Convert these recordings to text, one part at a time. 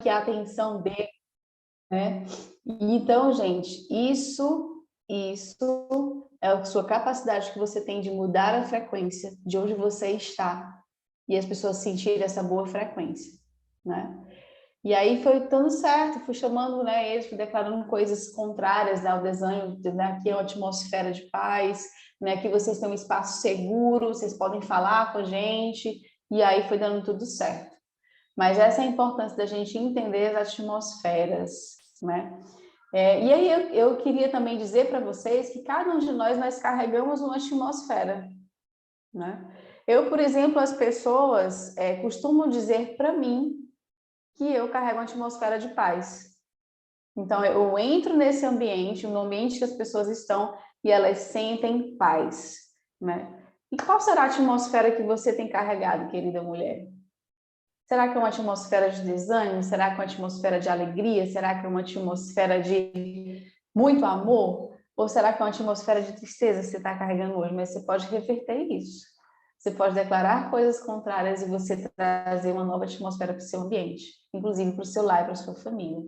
que a atenção dele, né? Então, gente, isso é a sua capacidade que você tem de mudar a frequência de onde você está e as pessoas sentirem essa boa frequência, né? E aí foi dando certo, fui chamando, né, eles, fui declarando coisas contrárias, né, ao desenho, né, aqui é uma atmosfera de paz, né, aqui vocês têm um espaço seguro, vocês podem falar com a gente, e aí foi dando tudo certo. Mas essa é a importância da gente entender as atmosferas, né? E aí eu queria também dizer para vocês que cada um de nós carregamos uma atmosfera, né? Eu, por exemplo, as pessoas costumam dizer para mim que eu carrego uma atmosfera de paz. Então, eu entro nesse ambiente, no ambiente que as pessoas estão, e elas sentem paz, né? E qual será a atmosfera que você tem carregado, querida mulher? Será que é uma atmosfera de desânimo? Será que é uma atmosfera de alegria? Será que é uma atmosfera de muito amor? Ou será que é uma atmosfera de tristeza que você está carregando hoje? Mas você pode reverter isso. Você pode declarar coisas contrárias e você trazer uma nova atmosfera para o seu ambiente, inclusive para o seu lar e para a sua família.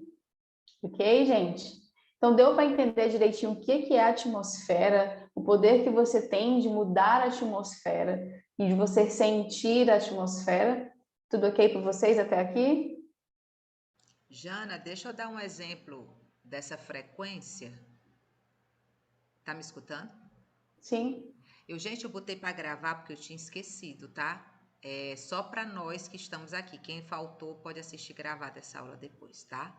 Ok, gente? Então, deu para entender direitinho o que é a atmosfera, o poder que você tem de mudar a atmosfera e de você sentir a atmosfera. Tudo ok para vocês até aqui? Jana, deixa eu dar um exemplo dessa frequência. Tá me escutando? Sim. Gente, eu botei para gravar porque eu tinha esquecido, tá? É só para nós que estamos aqui. Quem faltou pode assistir gravada essa aula depois, tá?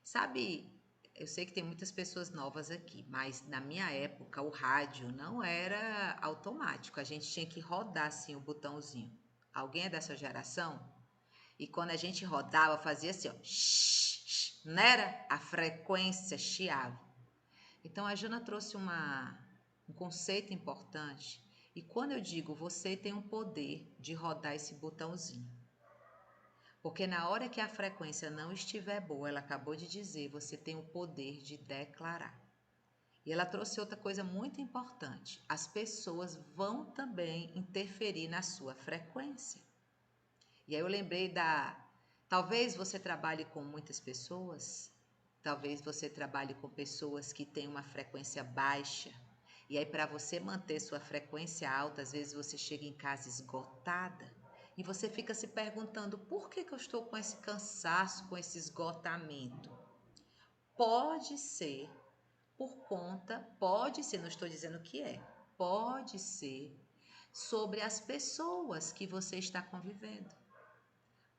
Sabe, eu sei que tem muitas pessoas novas aqui, mas na minha época o rádio não era automático. A gente tinha que rodar assim o botãozinho. Alguém é dessa geração? E quando a gente rodava, fazia assim, ó, não era? A frequência chiava. Então a Jana trouxe um conceito importante. E quando eu digo você tem o poder de rodar esse botãozinho. Porque na hora que a frequência não estiver boa, ela acabou de dizer, você tem o poder de declarar. E ela trouxe outra coisa muito importante. As pessoas vão também interferir na sua frequência. E aí eu lembrei talvez você trabalhe com muitas pessoas, talvez você trabalhe com pessoas que têm uma frequência baixa. E aí para você manter sua frequência alta, às vezes você chega em casa esgotada e você fica se perguntando por que eu estou com esse cansaço, com esse esgotamento. Pode ser pode ser, não estou dizendo que é, pode ser sobre as pessoas que você está convivendo.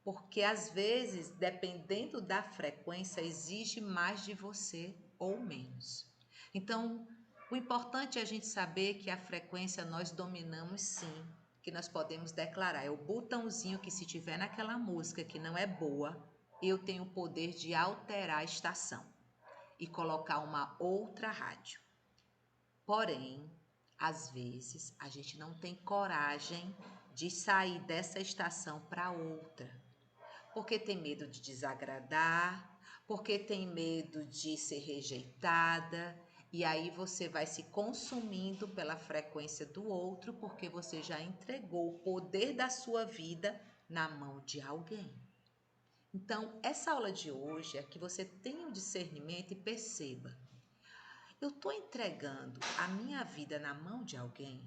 Porque às vezes, dependendo da frequência, exige mais de você ou menos. Então, o importante é a gente saber que a frequência nós dominamos sim, que nós podemos declarar. É o botãozinho que se tiver naquela música que não é boa, eu tenho o poder de alterar a estação e colocar uma outra rádio. Porém, às vezes, a gente não tem coragem de sair dessa estação para outra. Porque tem medo de desagradar, porque tem medo de ser rejeitada, e aí você vai se consumindo pela frequência do outro, porque você já entregou o poder da sua vida na mão de alguém. Então, essa aula de hoje é que você tenha o discernimento e perceba: eu estou entregando a minha vida na mão de alguém?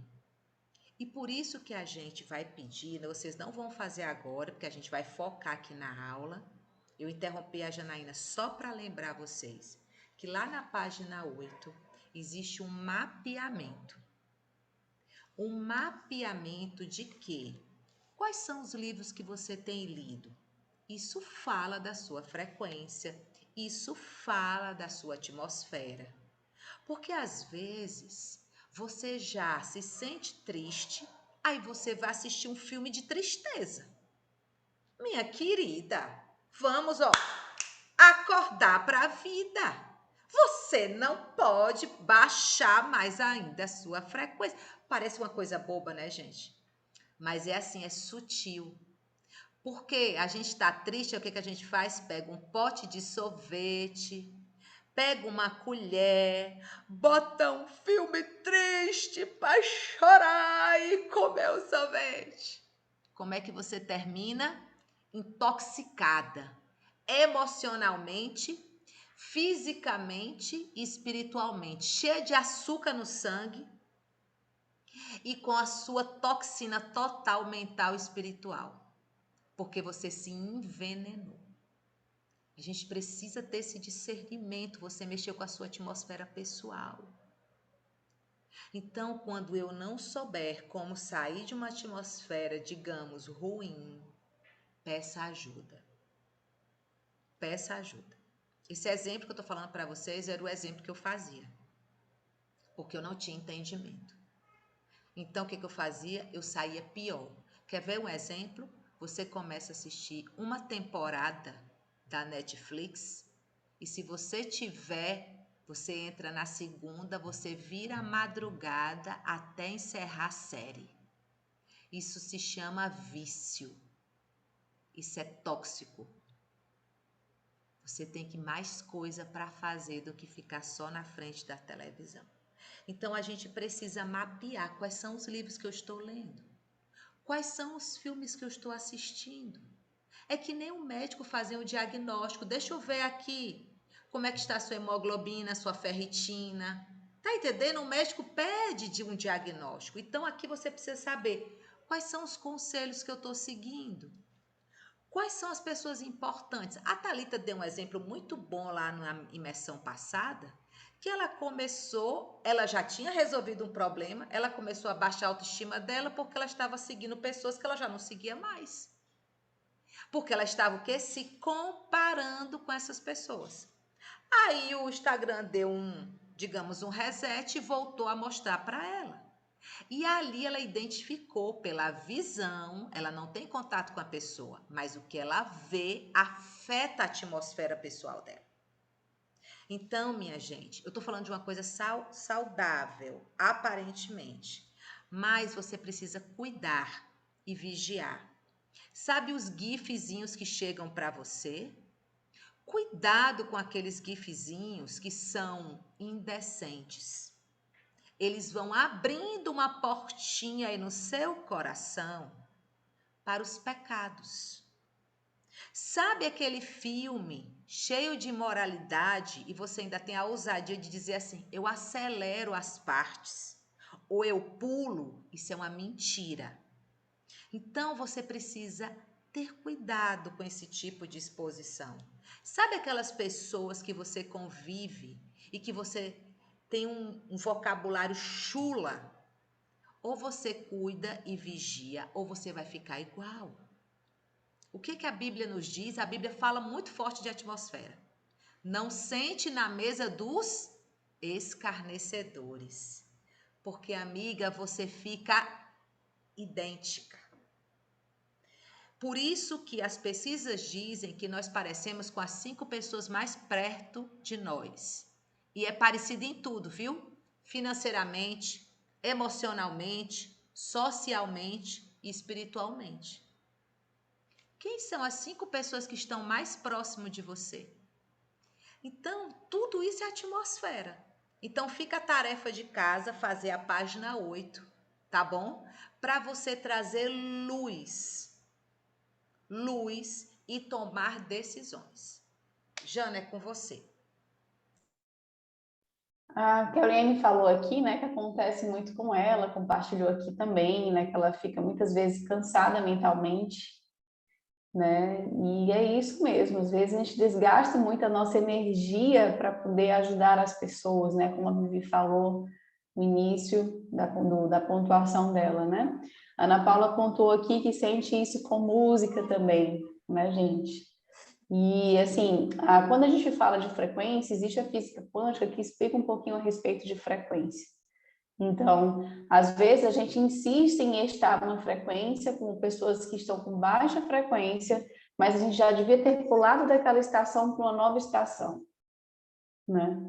E por isso que a gente vai pedir, né, vocês não vão fazer agora, porque a gente vai focar aqui na aula. Eu interrompi a Janaína só para lembrar vocês que lá na página 8 existe um mapeamento. Um mapeamento de quê? Quais são os livros que você tem lido? Isso fala da sua frequência, isso fala da sua atmosfera. Porque às vezes você já se sente triste, aí você vai assistir um filme de tristeza. Minha querida, vamos, acordar para a vida. Você não pode baixar mais ainda a sua frequência. Parece uma coisa boba, né, gente? Mas é assim, é sutil. Porque a gente está triste, o que a gente faz? Pega um pote de sorvete, pega uma colher, bota um filme triste para chorar e comer o sorvete. Como é que você termina? Intoxicada. emocionalmente, fisicamente e espiritualmente, cheia de açúcar no sangue e com a sua toxina total mental e espiritual, porque você se envenenou. A gente precisa ter esse discernimento, você mexeu com a sua atmosfera pessoal. Então, quando eu não souber como sair de uma atmosfera, digamos, ruim, peça ajuda. Peça ajuda. Esse exemplo que eu estou falando para vocês era o exemplo que eu fazia, porque eu não tinha entendimento. Então, o que eu fazia? Eu saía pior. Quer ver um exemplo? Você começa a assistir uma temporada da Netflix e se você tiver, você entra na segunda, você vira a madrugada até encerrar a série. Isso se chama vício. Isso é tóxico. Você tem que mais coisa para fazer do que ficar só na frente da televisão. Então, a gente precisa mapear quais são os livros que eu estou lendo. Quais são os filmes que eu estou assistindo. É que nem um médico fazer um diagnóstico. Deixa eu ver aqui como é que está a sua hemoglobina, a sua ferritina. Tá entendendo? O médico pede de um diagnóstico. Então, aqui você precisa saber quais são os conselhos que eu estou seguindo. Quais são as pessoas importantes? A Thalita deu um exemplo muito bom lá na imersão passada, que ela já tinha resolvido um problema, ela começou a baixar a autoestima dela porque ela estava seguindo pessoas que ela já não seguia mais. Porque ela estava o quê? Se comparando com essas pessoas. Aí o Instagram deu digamos, um reset e voltou a mostrar para ela. E ali ela identificou pela visão, ela não tem contato com a pessoa, mas o que ela vê afeta a atmosfera pessoal dela. Então, minha gente, eu estou falando de uma coisa saudável, aparentemente, mas você precisa cuidar e vigiar. Sabe os gifzinhos que chegam para você? Cuidado com aqueles gifzinhos que são indecentes. Eles vão abrindo uma portinha aí no seu coração para os pecados. Sabe aquele filme cheio de imoralidade e você ainda tem a ousadia de dizer assim, eu acelero as partes ou eu pulo? Isso é uma mentira. Então você precisa ter cuidado com esse tipo de exposição. Sabe aquelas pessoas que você convive e que você tem um vocabulário chula? Ou você cuida e vigia, ou você vai ficar igual. O que a Bíblia nos diz? A Bíblia fala muito forte de atmosfera. Não sente na mesa dos escarnecedores. Porque, amiga, você fica idêntica. Por isso que as pesquisas dizem que nós parecemos com as 5 pessoas mais perto de nós. E é parecido em tudo, viu? Financeiramente, emocionalmente, socialmente e espiritualmente. Quem são as 5 pessoas que estão mais próximo de você? Então, tudo isso é atmosfera. Então, fica a tarefa de casa, fazer a página 8, tá bom? Para você trazer luz e tomar decisões. Jana, é com você. A Caroline falou aqui, né, que acontece muito com ela, compartilhou aqui também, né, que ela fica muitas vezes cansada mentalmente, né, e é isso mesmo, às vezes a gente desgasta muito a nossa energia para poder ajudar as pessoas, né, como a Vivi falou no início da pontuação dela, né. A Ana Paula contou aqui que sente isso com música também, né, gente? E, assim, quando a gente fala de frequência, existe a física quântica que explica um pouquinho a respeito de frequência. Então, às vezes a gente insiste em estar numa frequência com pessoas que estão com baixa frequência, mas a gente já devia ter pulado daquela estação para uma nova estação, né?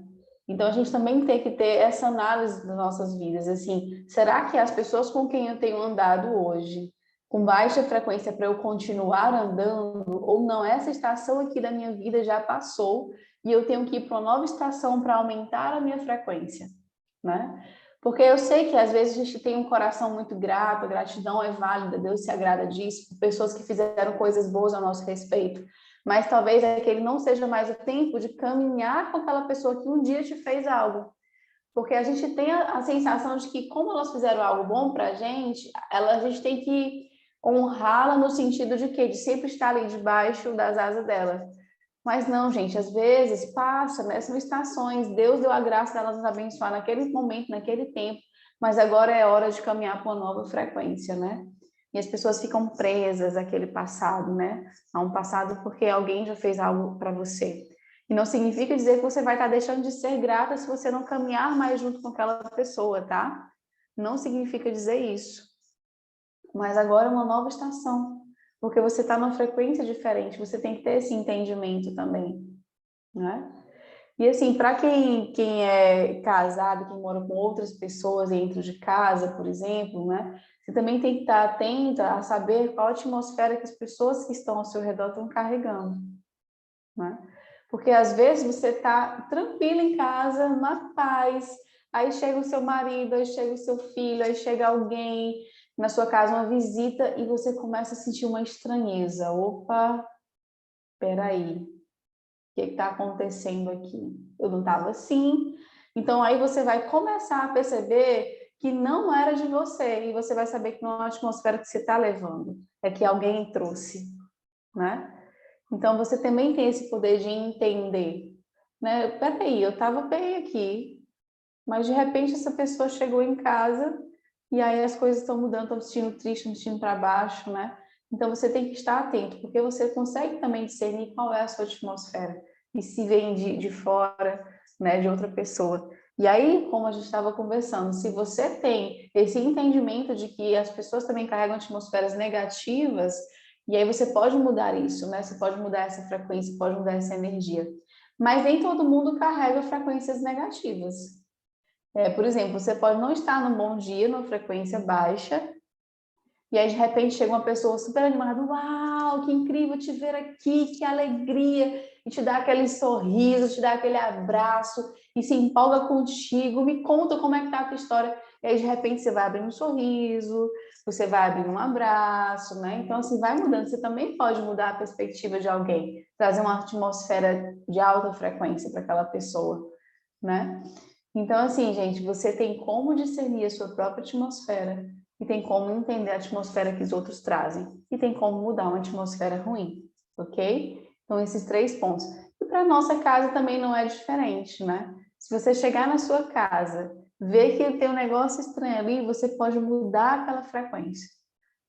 Então, a gente também tem que ter essa análise das nossas vidas, assim, será que as pessoas com quem eu tenho andado hoje, com baixa frequência para eu continuar andando, ou não, essa estação aqui da minha vida já passou e eu tenho que ir para uma nova estação para aumentar a minha frequência, né? Porque eu sei que às vezes a gente tem um coração muito grato, a gratidão é válida, Deus se agrada disso, por pessoas que fizeram coisas boas ao nosso respeito, mas talvez aquele não seja mais o tempo de caminhar com aquela pessoa que um dia te fez algo. Porque a gente tem a sensação de que, como elas fizeram algo bom para a gente tem que honrá-la no sentido de quê? De sempre estar ali debaixo das asas dela. Mas não, gente, às vezes passa, né? São estações. Deus deu a graça delas nos abençoar naquele momento, naquele tempo, mas agora é hora de caminhar para uma nova frequência, né? E as pessoas ficam presas àquele passado, né? A um passado porque alguém já fez algo para você. E não significa dizer que você vai estar deixando de ser grata se você não caminhar mais junto com aquela pessoa, tá? Não significa dizer isso. Mas agora é uma nova estação, porque você está numa frequência diferente, você tem que ter esse entendimento também, né? E assim, para quem é casado, quem mora com outras pessoas dentro de casa, por exemplo, né? Você também tem que estar atenta a saber qual a atmosfera que as pessoas que estão ao seu redor estão carregando, né? Porque às vezes você está tranquilo em casa, na paz, aí chega o seu marido, aí chega o seu filho, aí chega alguém na sua casa, uma visita, e você começa a sentir uma estranheza. Opa, peraí, o que está acontecendo aqui? Eu não estava assim. Então aí você vai começar a perceber que não era de você, e você vai saber que não é uma atmosfera que você está levando, é que alguém trouxe, né? Então, você também tem esse poder de entender, né? Peraí, eu estava bem aqui, mas de repente essa pessoa chegou em casa e aí as coisas estão mudando, estão vestindo triste, estão vestindo para baixo, né? Então, você tem que estar atento, porque você consegue também discernir qual é a sua atmosfera e se vem de fora, né, de outra pessoa. E aí, como a gente estava conversando, se você tem esse entendimento de que as pessoas também carregam atmosferas negativas, e aí você pode mudar isso, né? Você pode mudar essa frequência, pode mudar essa energia. Mas nem todo mundo carrega frequências negativas. Por exemplo, você pode não estar num bom dia, numa frequência baixa, e aí de repente chega uma pessoa super animada, uau, que incrível te ver aqui, que alegria, e te dá aquele sorriso, te dá aquele abraço, e se empolga contigo, me conta como é que tá a tua história. E aí de repente você vai abrir um sorriso, você vai abrir um abraço, né? Então assim, vai mudando. Você também pode mudar a perspectiva de alguém, trazer uma atmosfera de alta frequência para aquela pessoa, né? Então, assim, gente, você tem como discernir a sua própria atmosfera e tem como entender a atmosfera que os outros trazem e tem como mudar uma atmosfera ruim, ok? Então, esses 3 pontos. E para nossa casa também não é diferente, né? Se você chegar na sua casa, ver que tem um negócio estranho ali, você pode mudar aquela frequência,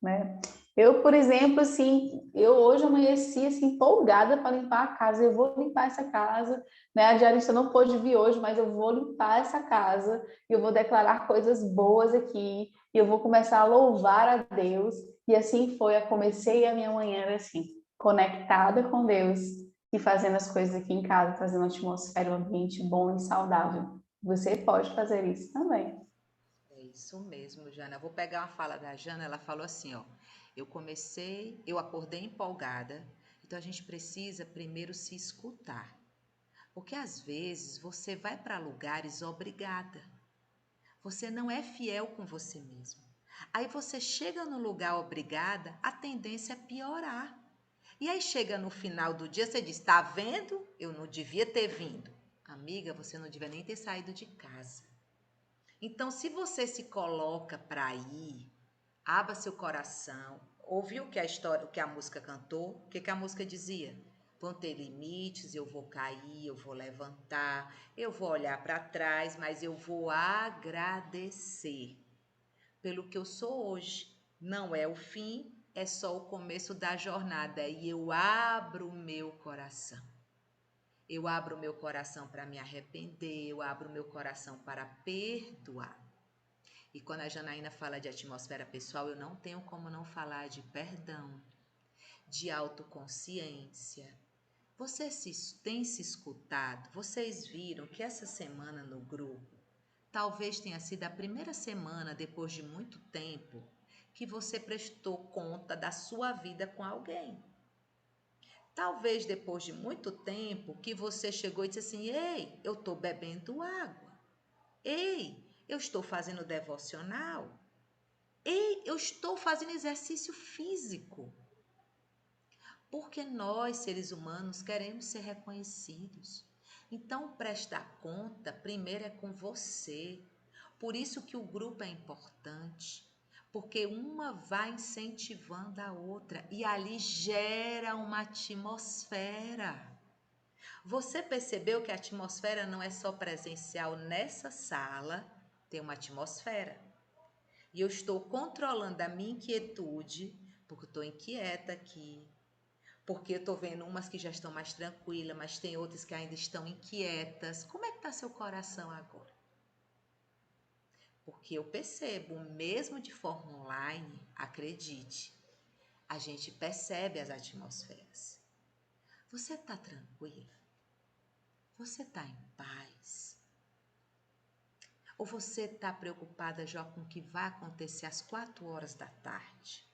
né? Eu, por exemplo, assim, eu hoje amanheci assim, empolgada para limpar a casa. Eu vou limpar essa casa, né? A diarista não pôde vir hoje, mas eu vou limpar essa casa e eu vou declarar coisas boas aqui e eu vou começar a louvar a Deus. E assim foi, eu comecei a minha manhã assim, conectada com Deus e fazendo as coisas aqui em casa, fazendo uma atmosfera, um ambiente bom e saudável. Você pode fazer isso também. É isso mesmo, Jana. Eu vou pegar uma fala da Jana, ela falou assim, ó, eu acordei empolgada, então a gente precisa primeiro se escutar. Porque às vezes você vai para lugares obrigada. Você não é fiel com você mesmo. Aí você chega no lugar obrigada, a tendência é piorar. E aí chega no final do dia, você diz: "Tá vendo? Eu não devia ter vindo." Amiga, você não devia nem ter saído de casa. Então, se você se coloca para ir, abra seu coração. Ouviu que a história, o que a música cantou? O que que a música dizia? Vão ter limites, eu vou cair, eu vou levantar, eu vou olhar para trás, mas eu vou agradecer pelo que eu sou hoje. Não é o fim, é só o começo da jornada e eu abro o meu coração. Eu abro o meu coração para me arrepender, eu abro o meu coração para perdoar. E quando a Janaína fala de atmosfera pessoal, eu não tenho como não falar de perdão, de autoconsciência. Você tem se escutado? Vocês viram que essa semana no grupo, talvez tenha sido a primeira semana depois de muito tempo que você prestou conta da sua vida com alguém. Talvez depois de muito tempo que você chegou e disse assim: "Ei, eu estou bebendo água. Ei, eu estou fazendo devocional. Ei, eu estou fazendo exercício físico." Porque nós, seres humanos, queremos ser reconhecidos. Então, prestar conta primeiro é com você. Por isso que o grupo é importante. Porque uma vai incentivando a outra e ali gera uma atmosfera. Você percebeu que a atmosfera não é só presencial nessa sala, tem uma atmosfera. E eu estou controlando a minha inquietude, porque eu estou inquieta aqui, porque eu estou vendo umas que já estão mais tranquilas, mas tem outras que ainda estão inquietas. Como é que está seu coração agora? Porque eu percebo, mesmo de forma online, acredite, a gente percebe as atmosferas. Você está tranquila? Você está em paz? Ou você está preocupada já com o que vai acontecer às 4 horas da tarde?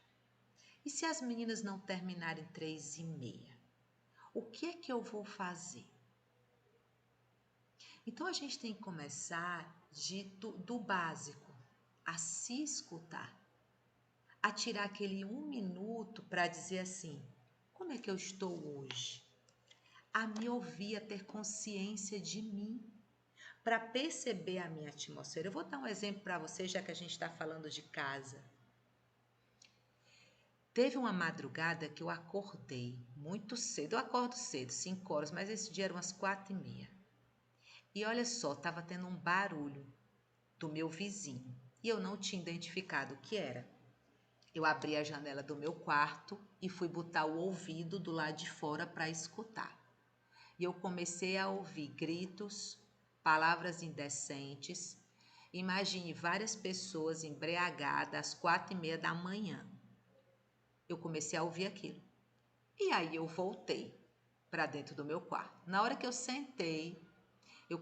E se as meninas não terminarem 3h30? O que é que eu vou fazer? Então a gente tem que começar do básico, a se escutar, a tirar aquele 1 minuto para dizer assim: como é que eu estou hoje? A me ouvir, a ter consciência de mim, para perceber a minha atmosfera. Eu vou dar um exemplo para você, já que a gente está falando de casa. Teve uma madrugada que eu acordei muito cedo. Eu acordo cedo, 5 horas, mas esse dia eram umas 4h30. E olha só, estava tendo um barulho do meu vizinho e eu não tinha identificado o que era. Eu abri a janela do meu quarto e fui botar o ouvido do lado de fora para escutar. E eu comecei a ouvir gritos, palavras indecentes. Imagine várias pessoas embriagadas às 4h30 da manhã. Eu comecei a ouvir aquilo. E aí eu voltei para dentro do meu quarto. Na hora que eu sentei,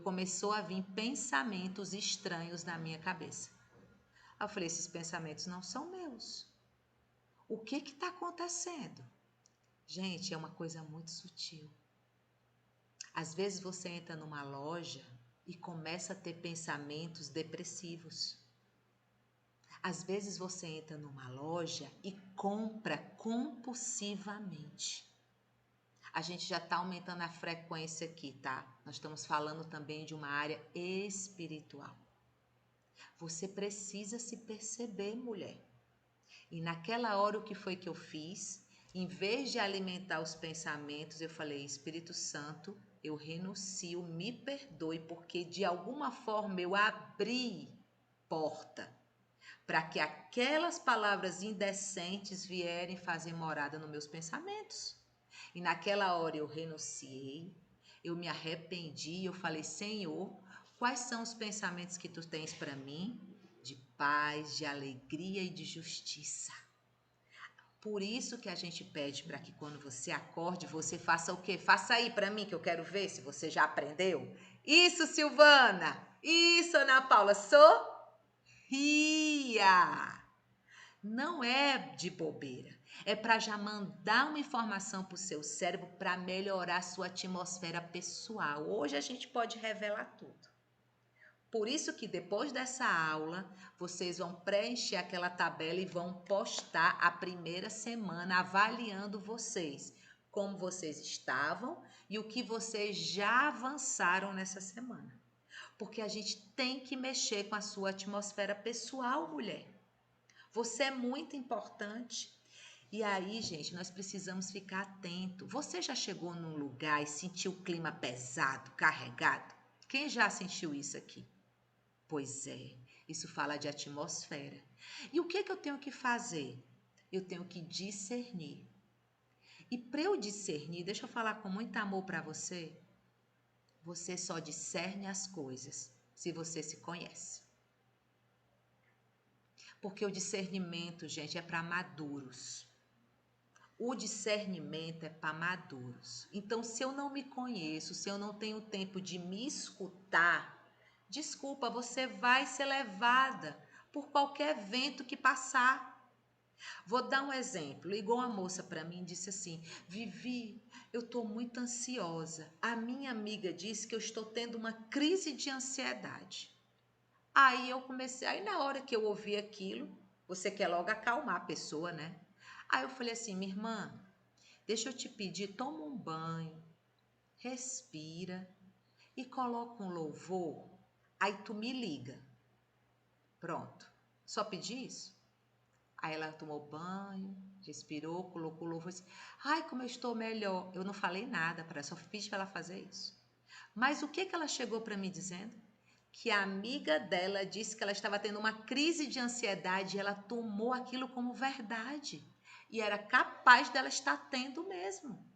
começou a vir pensamentos estranhos na minha cabeça. Eu falei, esses pensamentos não são meus. O que está acontecendo? Gente, é uma coisa muito sutil. Às vezes você entra numa loja e começa a ter pensamentos depressivos. Às vezes você entra numa loja e compra compulsivamente. A gente já está aumentando a frequência aqui, tá? Nós estamos falando também de uma área espiritual. Você precisa se perceber, mulher. E naquela hora, o que foi que eu fiz? Em vez de alimentar os pensamentos, eu falei, Espírito Santo, eu renuncio, me perdoe, porque de alguma forma eu abri porta para que aquelas palavras indecentes vierem fazer morada nos meus pensamentos. E naquela hora eu renunciei, eu me arrependi, eu falei, Senhor, quais são os pensamentos que tu tens para mim? De paz, de alegria e de justiça. Por isso que a gente pede para que quando você acorde, você faça o quê? Faça aí para mim que eu quero ver se você já aprendeu. Isso, Silvana! Isso, Ana Paula! Sorria! Não é de bobeira, é para já mandar uma informação para o seu cérebro para melhorar a sua atmosfera pessoal. Hoje a gente pode revelar tudo. Por isso que depois dessa aula, vocês vão preencher aquela tabela e vão postar a primeira semana avaliando vocês, como vocês estavam e o que vocês já avançaram nessa semana. Porque a gente tem que mexer com a sua atmosfera pessoal, mulher. Você é muito importante. E aí, gente, nós precisamos ficar atento. Você já chegou num lugar e sentiu o clima pesado, carregado? Quem já sentiu isso aqui? Pois é, isso fala de atmosfera. E o que eu tenho que fazer? Eu tenho que discernir. E para eu discernir, deixa eu falar com muito amor para você. Você só discerne as coisas se você se conhece. Porque o discernimento, gente, é para maduros. O discernimento é para maduros. Então, se eu não me conheço, se eu não tenho tempo de me escutar, desculpa, você vai ser levada por qualquer vento que passar. Vou dar um exemplo. Ligou uma moça para mim e disse assim: Vivi, eu estou muito ansiosa. A minha amiga disse que eu estou tendo uma crise de ansiedade. Aí na hora que eu ouvi aquilo, você quer logo acalmar a pessoa, né? Aí eu falei assim, minha irmã, Deixa eu te pedir, toma um banho, respira e coloca um louvor, aí tu me liga. Pronto. Só pedi isso? Aí ela tomou banho, respirou, colocou o louvor e disse, ai, como eu estou melhor. Eu não falei nada para ela, só pedi para ela fazer isso. Mas o que ela chegou para mim dizendo? Que a amiga dela disse que ela estava tendo uma crise de ansiedade e ela tomou aquilo como verdade. E era capaz dela estar tendo mesmo.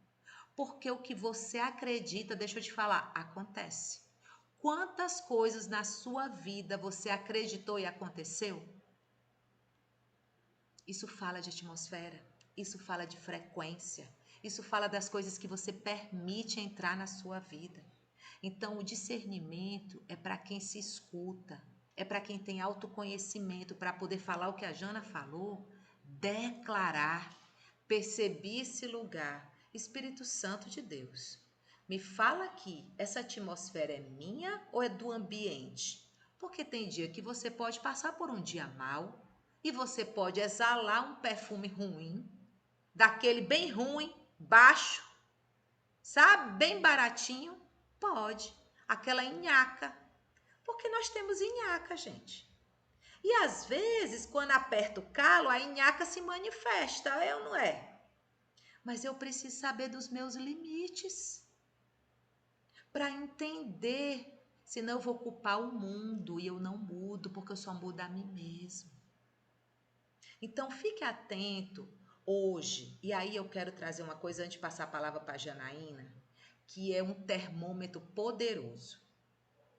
Porque o que você acredita, deixa eu te falar, acontece. Quantas coisas na sua vida você acreditou e aconteceu? Isso fala de atmosfera, isso fala de frequência, isso fala das coisas que você permite entrar na sua vida. Então, o discernimento é para quem se escuta, é para quem tem autoconhecimento, para poder falar o que a Jana falou, declarar, perceber esse lugar. Espírito Santo de Deus, me fala aqui, essa atmosfera é minha ou é do ambiente? Porque tem dia que você pode passar por um dia mal e você pode exalar um perfume ruim, daquele bem ruim, baixo, sabe? Bem baratinho. Pode. Aquela nhaca. Porque nós temos nhaca, gente. E às vezes, quando aperta o calo, a nhaca se manifesta, é ou não é? Mas eu preciso saber dos meus limites para entender. Senão eu vou culpar o mundo e eu não mudo, porque eu só mudo a mim mesmo. Então, fique atento hoje. E aí eu quero trazer uma coisa antes de passar a palavra para a Janaína, que é um termômetro poderoso.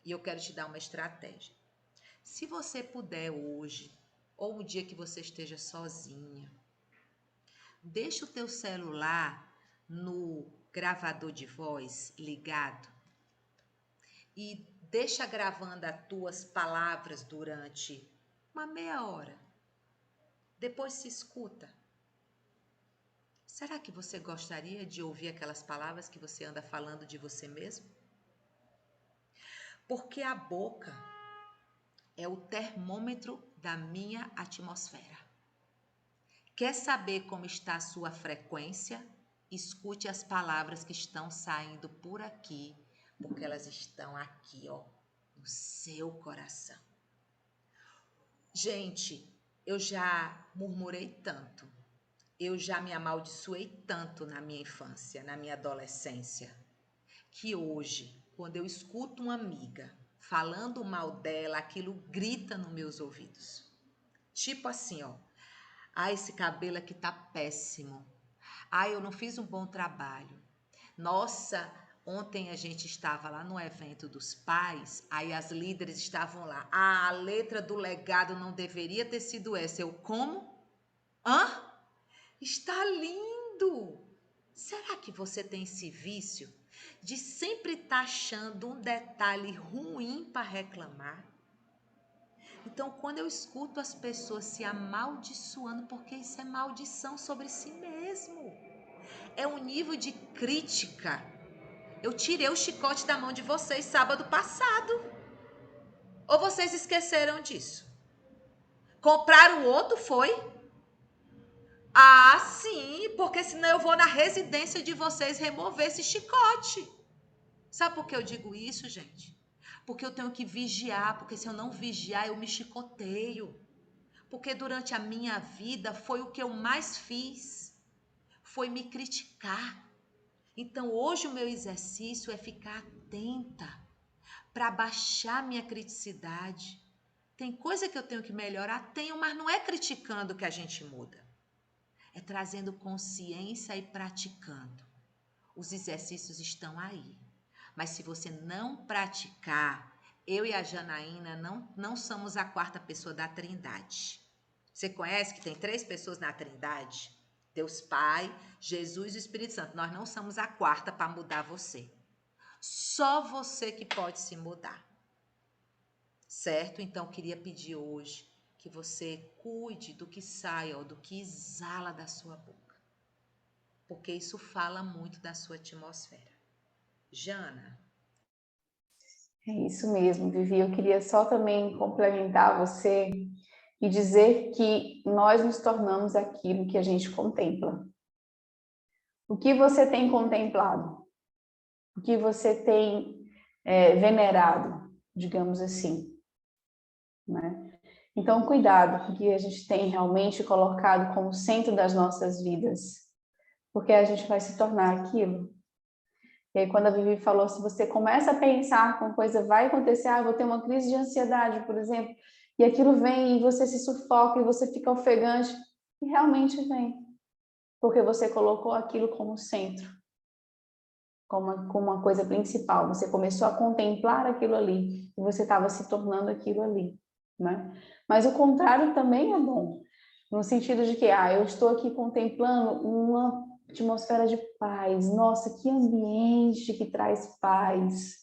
E eu quero te dar uma estratégia. Se você puder hoje, ou um dia que você esteja sozinha, deixa o teu celular no gravador de voz ligado e deixa gravando as tuas palavras durante uma meia hora. Depois se escuta. Será que você gostaria de ouvir aquelas palavras que você anda falando de você mesmo? Porque a boca é o termômetro da minha atmosfera. Quer saber como está a sua frequência? Escute as palavras que estão saindo por aqui, porque elas estão aqui, ó, no seu coração. Gente, eu já murmurei tanto. Eu já me amaldiçoei tanto na minha infância, na minha adolescência, que hoje, quando eu escuto uma amiga falando mal dela, aquilo grita nos meus ouvidos. Tipo assim, ó, esse cabelo aqui tá péssimo. Eu não fiz um bom trabalho. Nossa, ontem a gente estava lá no evento dos pais, aí as líderes estavam lá. A letra do legado não deveria ter sido essa. Eu, como? Hã? Está lindo! Será que você tem esse vício de sempre estar achando um detalhe ruim para reclamar? Então, quando eu escuto as pessoas se amaldiçoando, porque isso é maldição sobre si mesmo, é um nível de crítica. Eu tirei o chicote da mão de vocês sábado passado. Ou vocês esqueceram disso? Compraram outro, foi? Sim, porque senão eu vou na residência de vocês remover esse chicote. Sabe por que eu digo isso, gente? Porque eu tenho que vigiar, porque se eu não vigiar, eu me chicoteio. Porque durante a minha vida foi o que eu mais fiz, foi me criticar. Então hoje o meu exercício é ficar atenta para baixar minha criticidade. Tem coisa que eu tenho que melhorar? Tenho, mas não é criticando que a gente muda. É trazendo consciência e praticando. Os exercícios estão aí. Mas se você não praticar, eu e a Janaína não somos a quarta pessoa da Trindade. Você conhece que tem 3 pessoas na Trindade? Deus Pai, Jesus e o Espírito Santo. Nós não somos a quarta para mudar você. Só você que pode se mudar. Certo? Então, eu queria pedir hoje que você cuide do que sai, do que exala da sua boca. Porque isso fala muito da sua atmosfera. Jana? É isso mesmo, Vivi. Eu queria só também complementar você e dizer que nós nos tornamos aquilo que a gente contempla. O que você tem contemplado? O que você tem venerado, digamos assim, né? Então, cuidado com o que a gente tem realmente colocado como centro das nossas vidas, porque a gente vai se tornar aquilo. E aí, quando a Vivi falou, se você começa a pensar que uma coisa vai acontecer, eu vou ter uma crise de ansiedade, por exemplo, e aquilo vem e você se sufoca e você fica ofegante, e realmente vem, porque você colocou aquilo como centro, como uma coisa principal. Você começou a contemplar aquilo ali e você estava se tornando aquilo ali, né? Mas o contrário também é bom, no sentido de que, eu estou aqui contemplando uma atmosfera de paz. Nossa, que ambiente que traz paz.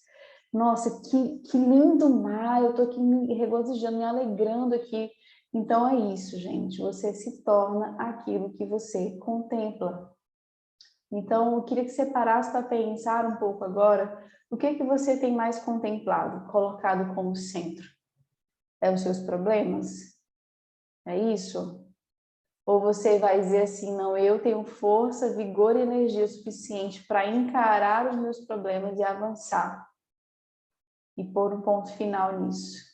Nossa, que lindo mar, eu estou aqui me regozijando, me alegrando aqui. Então é isso, gente, você se torna aquilo que você contempla. Então, eu queria que você parasse para pensar um pouco agora, o que você tem mais contemplado, colocado como centro? É os seus problemas? É isso? Ou você vai dizer assim, não, eu tenho força, vigor e energia suficiente para encarar os meus problemas e avançar e pôr um ponto final nisso.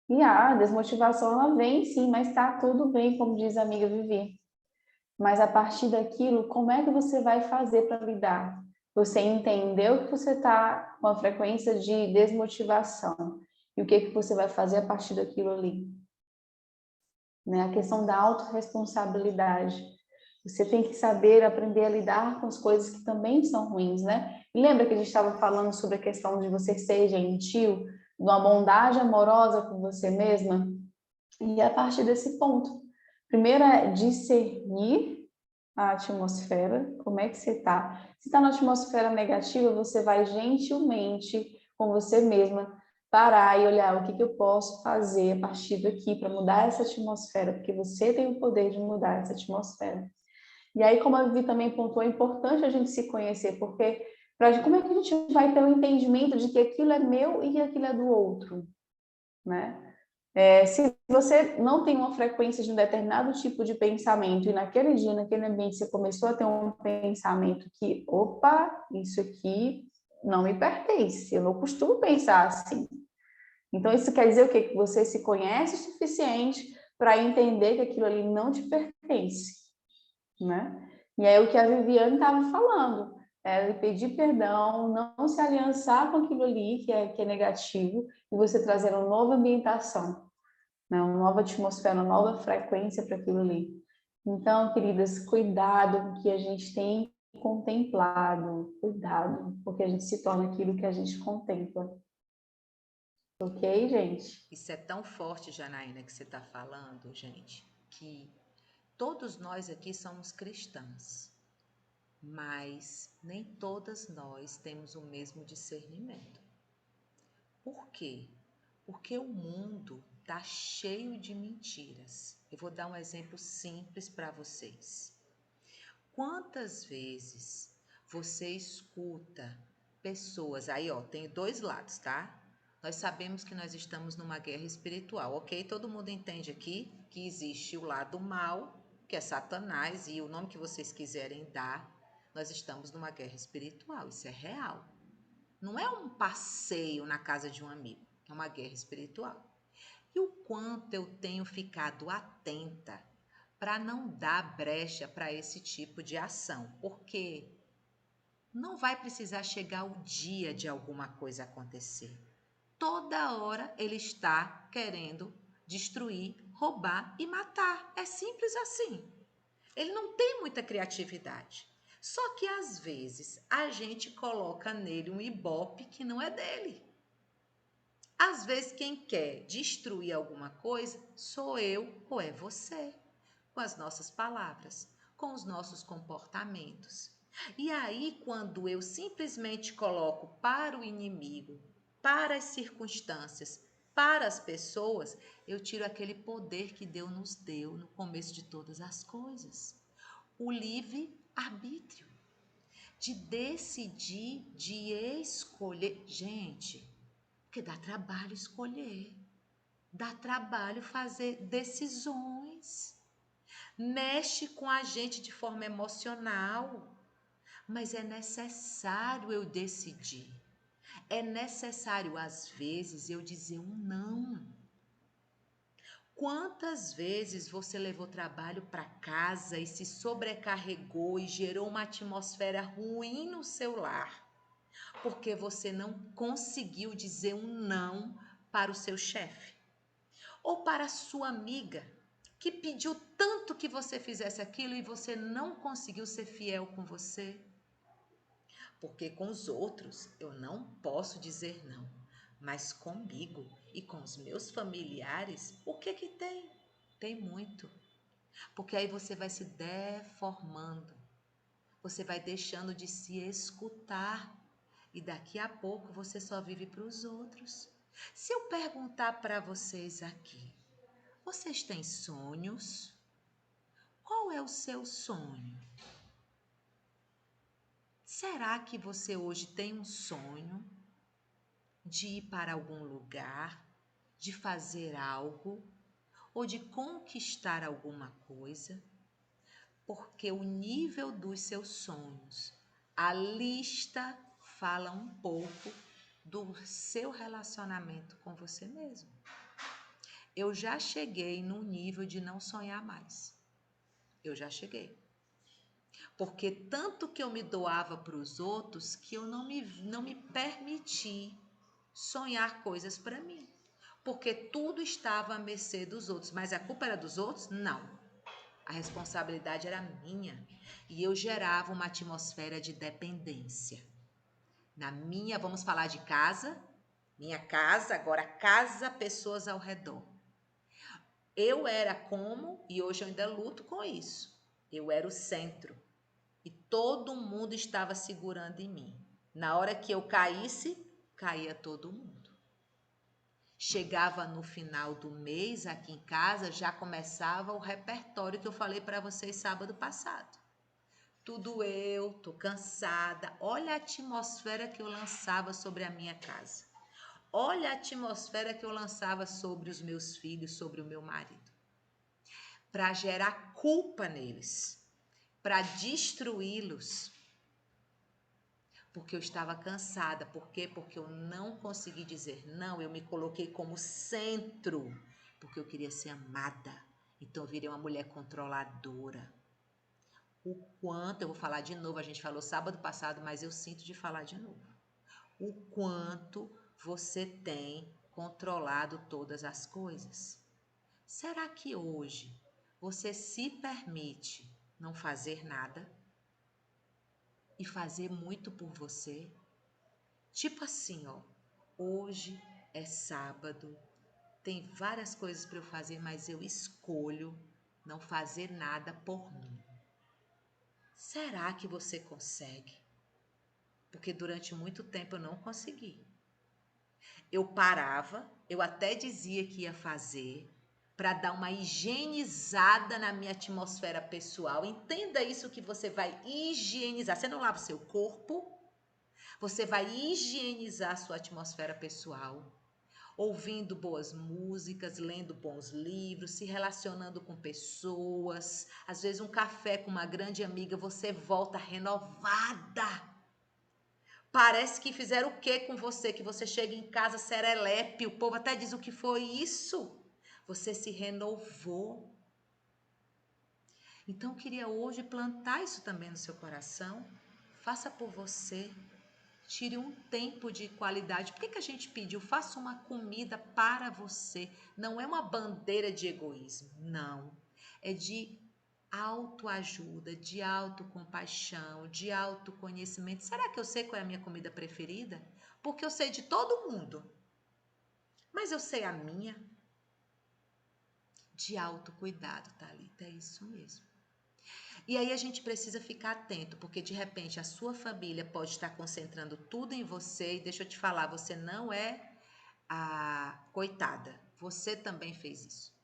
E a desmotivação ela vem sim, mas está tudo bem, como diz a amiga Vivi. Mas a partir daquilo, como é que você vai fazer para lidar? Você entendeu que você está com a frequência de desmotivação. E o que que você vai fazer a partir daquilo ali? Né? A questão da autorresponsabilidade. Você tem que saber aprender a lidar com as coisas que também são ruins, né? E lembra que a gente estava falando sobre a questão de você ser gentil, de uma bondade amorosa com você mesma? E a partir desse ponto, primeiro é discernir a atmosfera, como é que você está. Se está na atmosfera negativa, você vai gentilmente com você mesma parar e olhar o que eu posso fazer a partir daqui para mudar essa atmosfera, porque você tem o poder de mudar essa atmosfera. E aí, como a Vivi também pontuou, é importante a gente se conhecer, porque como é que a gente vai ter o entendimento de que aquilo é meu e que aquilo é do outro, né? Se você não tem uma frequência de um determinado tipo de pensamento e naquele dia, naquele ambiente, você começou a ter um pensamento que, opa, isso aqui não me pertence, eu não costumo pensar assim. Então, isso quer dizer o quê? Que você se conhece o suficiente para entender que aquilo ali não te pertence, né? E aí, o que a Viviane estava falando, é pedir perdão, não se aliançar com aquilo ali que é negativo, e você trazer uma nova ambientação, né? Uma nova atmosfera, uma nova frequência para aquilo ali. Então, queridas, cuidado com o que a gente tem contemplado, cuidado, porque a gente se torna aquilo que a gente contempla. Ok, gente? Isso é tão forte, Janaína, que você está falando, gente, que todos nós aqui somos cristãs, mas nem todas nós temos o mesmo discernimento. Por quê? Porque o mundo está cheio de mentiras. Eu vou dar um exemplo simples para vocês. Quantas vezes você escuta pessoas, aí ó, tem dois lados, tá? Nós sabemos que nós estamos numa guerra espiritual, ok? Todo mundo entende aqui que existe o lado mal, que é Satanás, e o nome que vocês quiserem dar, nós estamos numa guerra espiritual, isso é real. Não é um passeio na casa de um amigo, é uma guerra espiritual. E o quanto eu tenho ficado atenta para não dar brecha para esse tipo de ação, porque não vai precisar chegar o dia de alguma coisa acontecer. Toda hora ele está querendo destruir, roubar e matar. É simples assim. Ele não tem muita criatividade. Só que às vezes a gente coloca nele um ibope que não é dele. Às vezes quem quer destruir alguma coisa sou eu ou é você, com as nossas palavras, com os nossos comportamentos. E aí, quando eu simplesmente coloco para o inimigo, para as circunstâncias, para as pessoas, eu tiro aquele poder que Deus nos deu no começo de todas as coisas. O livre arbítrio, de decidir, de escolher. Gente, porque dá trabalho escolher, dá trabalho fazer decisões, mexe com a gente de forma emocional. Mas é necessário eu decidir. É necessário, às vezes, eu dizer um não. Quantas vezes você levou trabalho para casa e se sobrecarregou e gerou uma atmosfera ruim no seu lar, porque você não conseguiu dizer um não para o seu chefe ou para a sua amiga que pediu tanto que você fizesse aquilo e você não conseguiu ser fiel com você? Porque com os outros eu não posso dizer não, mas comigo e com os meus familiares, o que que tem? Tem muito. Porque aí você vai se deformando, você vai deixando de se escutar e daqui a pouco você só vive para os outros. Se eu perguntar para vocês aqui, vocês têm sonhos? Qual é o seu sonho? Será que você hoje tem um sonho de ir para algum lugar, de fazer algo ou de conquistar alguma coisa? Porque o nível dos seus sonhos, a lista fala um pouco do seu relacionamento com você mesmo. Eu já cheguei num nível de não sonhar mais. Eu já cheguei. Porque tanto que eu me doava para os outros que eu não me permiti sonhar coisas para mim. Porque tudo estava à mercê dos outros. Mas a culpa era dos outros? Não. A responsabilidade era minha. E eu gerava uma atmosfera de dependência. Na minha, vamos falar de casa, minha casa, agora casa, pessoas ao redor. Eu era como, e hoje eu ainda luto com isso, eu era o centro. E todo mundo estava segurando em mim. Na hora que eu caísse, caía todo mundo. Chegava no final do mês aqui em casa, já começava o repertório que eu falei para vocês sábado passado. Tudo eu, tô cansada. Olha a atmosfera que eu lançava sobre a minha casa. Olha a atmosfera que eu lançava sobre os meus filhos, sobre o meu marido. Para gerar culpa neles, para destruí-los. Porque eu estava cansada. Por quê? Porque eu não consegui dizer não. Eu me coloquei como centro. Porque eu queria ser amada. Então eu virei uma mulher controladora. O quanto, eu vou falar de novo, a gente falou sábado passado, mas eu sinto de falar de novo. O quanto você tem controlado todas as coisas. Será que hoje você se permite não fazer nada e fazer muito por você? Tipo assim, ó, hoje é sábado, tem várias coisas para eu fazer, mas eu escolho não fazer nada por mim. Será que você consegue? Porque durante muito tempo eu não consegui. Eu parava, eu até dizia que ia fazer, para dar uma higienizada na minha atmosfera pessoal. Entenda isso, que você vai higienizar. Você não lava o seu corpo, você vai higienizar a sua atmosfera pessoal, ouvindo boas músicas, lendo bons livros, se relacionando com pessoas. Às vezes um café com uma grande amiga, você volta renovada. Parece que fizeram o que com você? Que você chega em casa serelepe, o povo até diz o que foi isso. Você se renovou. Então eu queria hoje plantar isso também no seu coração. Faça por você. Tire um tempo de qualidade. Por que a gente pediu? Faça uma comida para você. Não é uma bandeira de egoísmo, não. É de autoajuda, de autocompaixão, de autoconhecimento. Será que eu sei qual é a minha comida preferida? Porque eu sei de todo mundo, mas eu sei a minha. De autocuidado, Thalita, é isso mesmo. E aí a gente precisa ficar atento, porque de repente a sua família pode estar concentrando tudo em você, e deixa eu te falar, você não é a coitada, você também fez isso.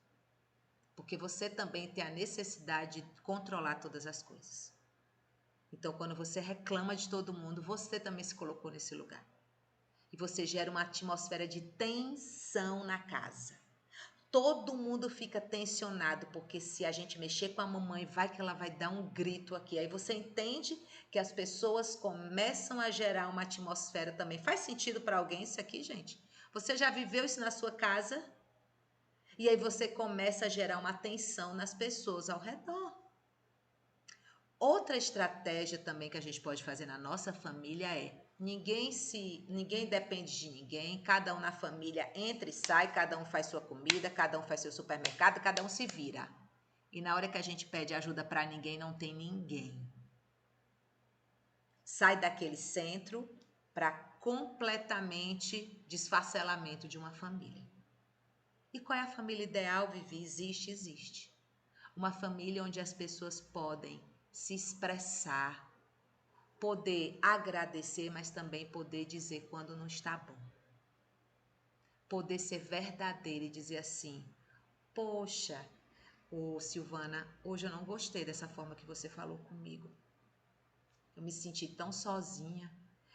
Porque você também tem a necessidade de controlar todas as coisas. Então, quando você reclama de todo mundo, você também se colocou nesse lugar. E você gera uma atmosfera de tensão na casa. todo mundo fica tensionado, porque se a gente mexer com a mamãe, vai que ela vai dar um grito aqui. Aí você entende que as pessoas começam a gerar uma atmosfera também. Faz sentido para alguém isso aqui, gente? Você já viveu isso na sua casa? E aí você começa a gerar uma tensão nas pessoas ao redor. Outra estratégia também que a gente pode fazer na nossa família é ninguém depende de ninguém, cada um na família entra e sai, cada um faz sua comida, cada um faz seu supermercado, cada um se vira. E na hora que a gente pede ajuda para ninguém, não tem ninguém. Sai daquele centro para completamente desfacelamento de uma família. E qual é a família ideal, Vivi? Existe. Uma família onde as pessoas podem se expressar, poder agradecer, mas também poder dizer quando não está bom. Poder ser verdadeiro e dizer assim: poxa, ô Silvana, hoje eu não gostei dessa forma que você falou comigo. Eu me senti tão sozinha.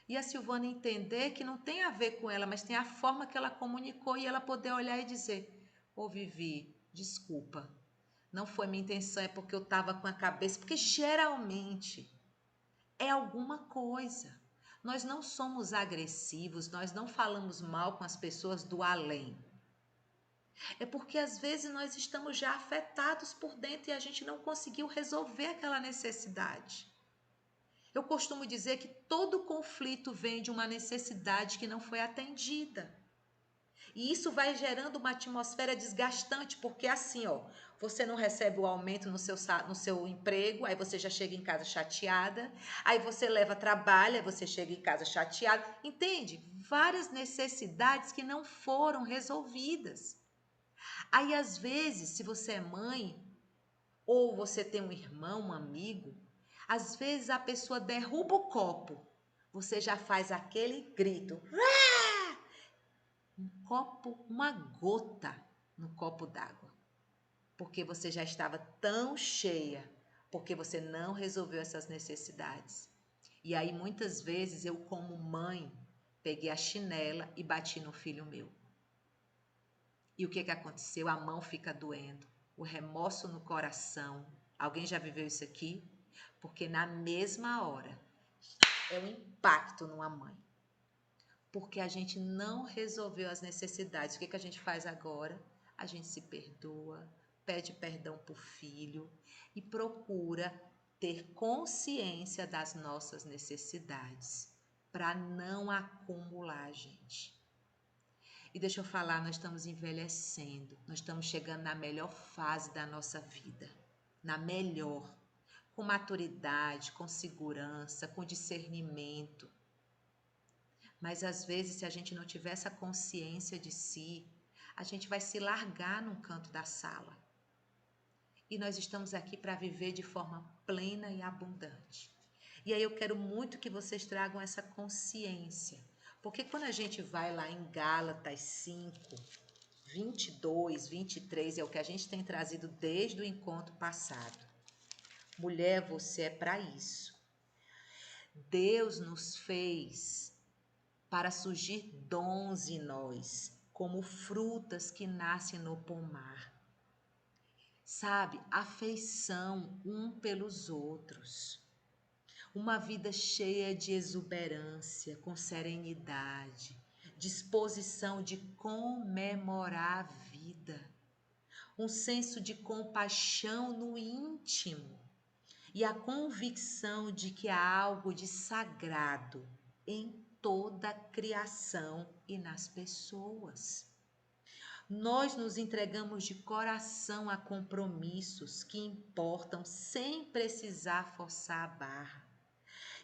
E a Silvana entender que não tem a ver com ela, mas tem a forma que ela comunicou e ela poder olhar e dizer: ô Vivi, desculpa. Não foi minha intenção, é porque eu estava com a cabeça. Porque geralmente é alguma coisa. Nós não somos agressivos, nós não falamos mal com as pessoas do além. É porque às vezes nós estamos já afetados por dentro e a gente não conseguiu resolver aquela necessidade. Eu costumo dizer que todo conflito vem de uma necessidade que não foi atendida. E isso vai gerando uma atmosfera desgastante, porque assim, ó, você não recebe o aumento no seu emprego, aí você já chega em casa chateada, aí você leva trabalho, aí você chega em casa chateada, entende? Várias necessidades que não foram resolvidas. Aí, às vezes, se você é mãe, ou você tem um irmão, um amigo, às vezes a pessoa derruba o copo, você já faz aquele grito, um copo, uma gota no copo d'água, porque você já estava tão cheia, porque você não resolveu essas necessidades. E aí muitas vezes eu, como mãe, peguei a chinela e bati no filho meu. E o que aconteceu? A mão fica doendo, o remorso no coração. Alguém já viveu isso aqui? Porque na mesma hora é um impacto numa mãe. Porque a gente não resolveu as necessidades. O que a gente faz agora? A gente se perdoa, pede perdão para o filho e procura ter consciência das nossas necessidades para não acumular, gente. E deixa eu falar, nós estamos envelhecendo, nós estamos chegando na melhor fase da nossa vida, na melhor, com maturidade, com segurança, com discernimento. Mas às vezes, se a gente não tiver essa consciência de si, a gente vai se largar num canto da sala. E nós estamos aqui para viver de forma plena e abundante. E aí eu quero muito que vocês tragam essa consciência. Porque quando a gente vai lá em Gálatas 5, 22, 23, é o que a gente tem trazido desde o encontro passado. Mulher, você é para isso. Deus nos fez para surgir dons em nós, como frutas que nascem no pomar. Sabe, afeição um pelos outros. Uma vida cheia de exuberância, com serenidade, disposição de comemorar a vida, um senso de compaixão no íntimo e a convicção de que há algo de sagrado em toda a criação e nas pessoas. Nós nos entregamos de coração a compromissos que importam sem precisar forçar a barra.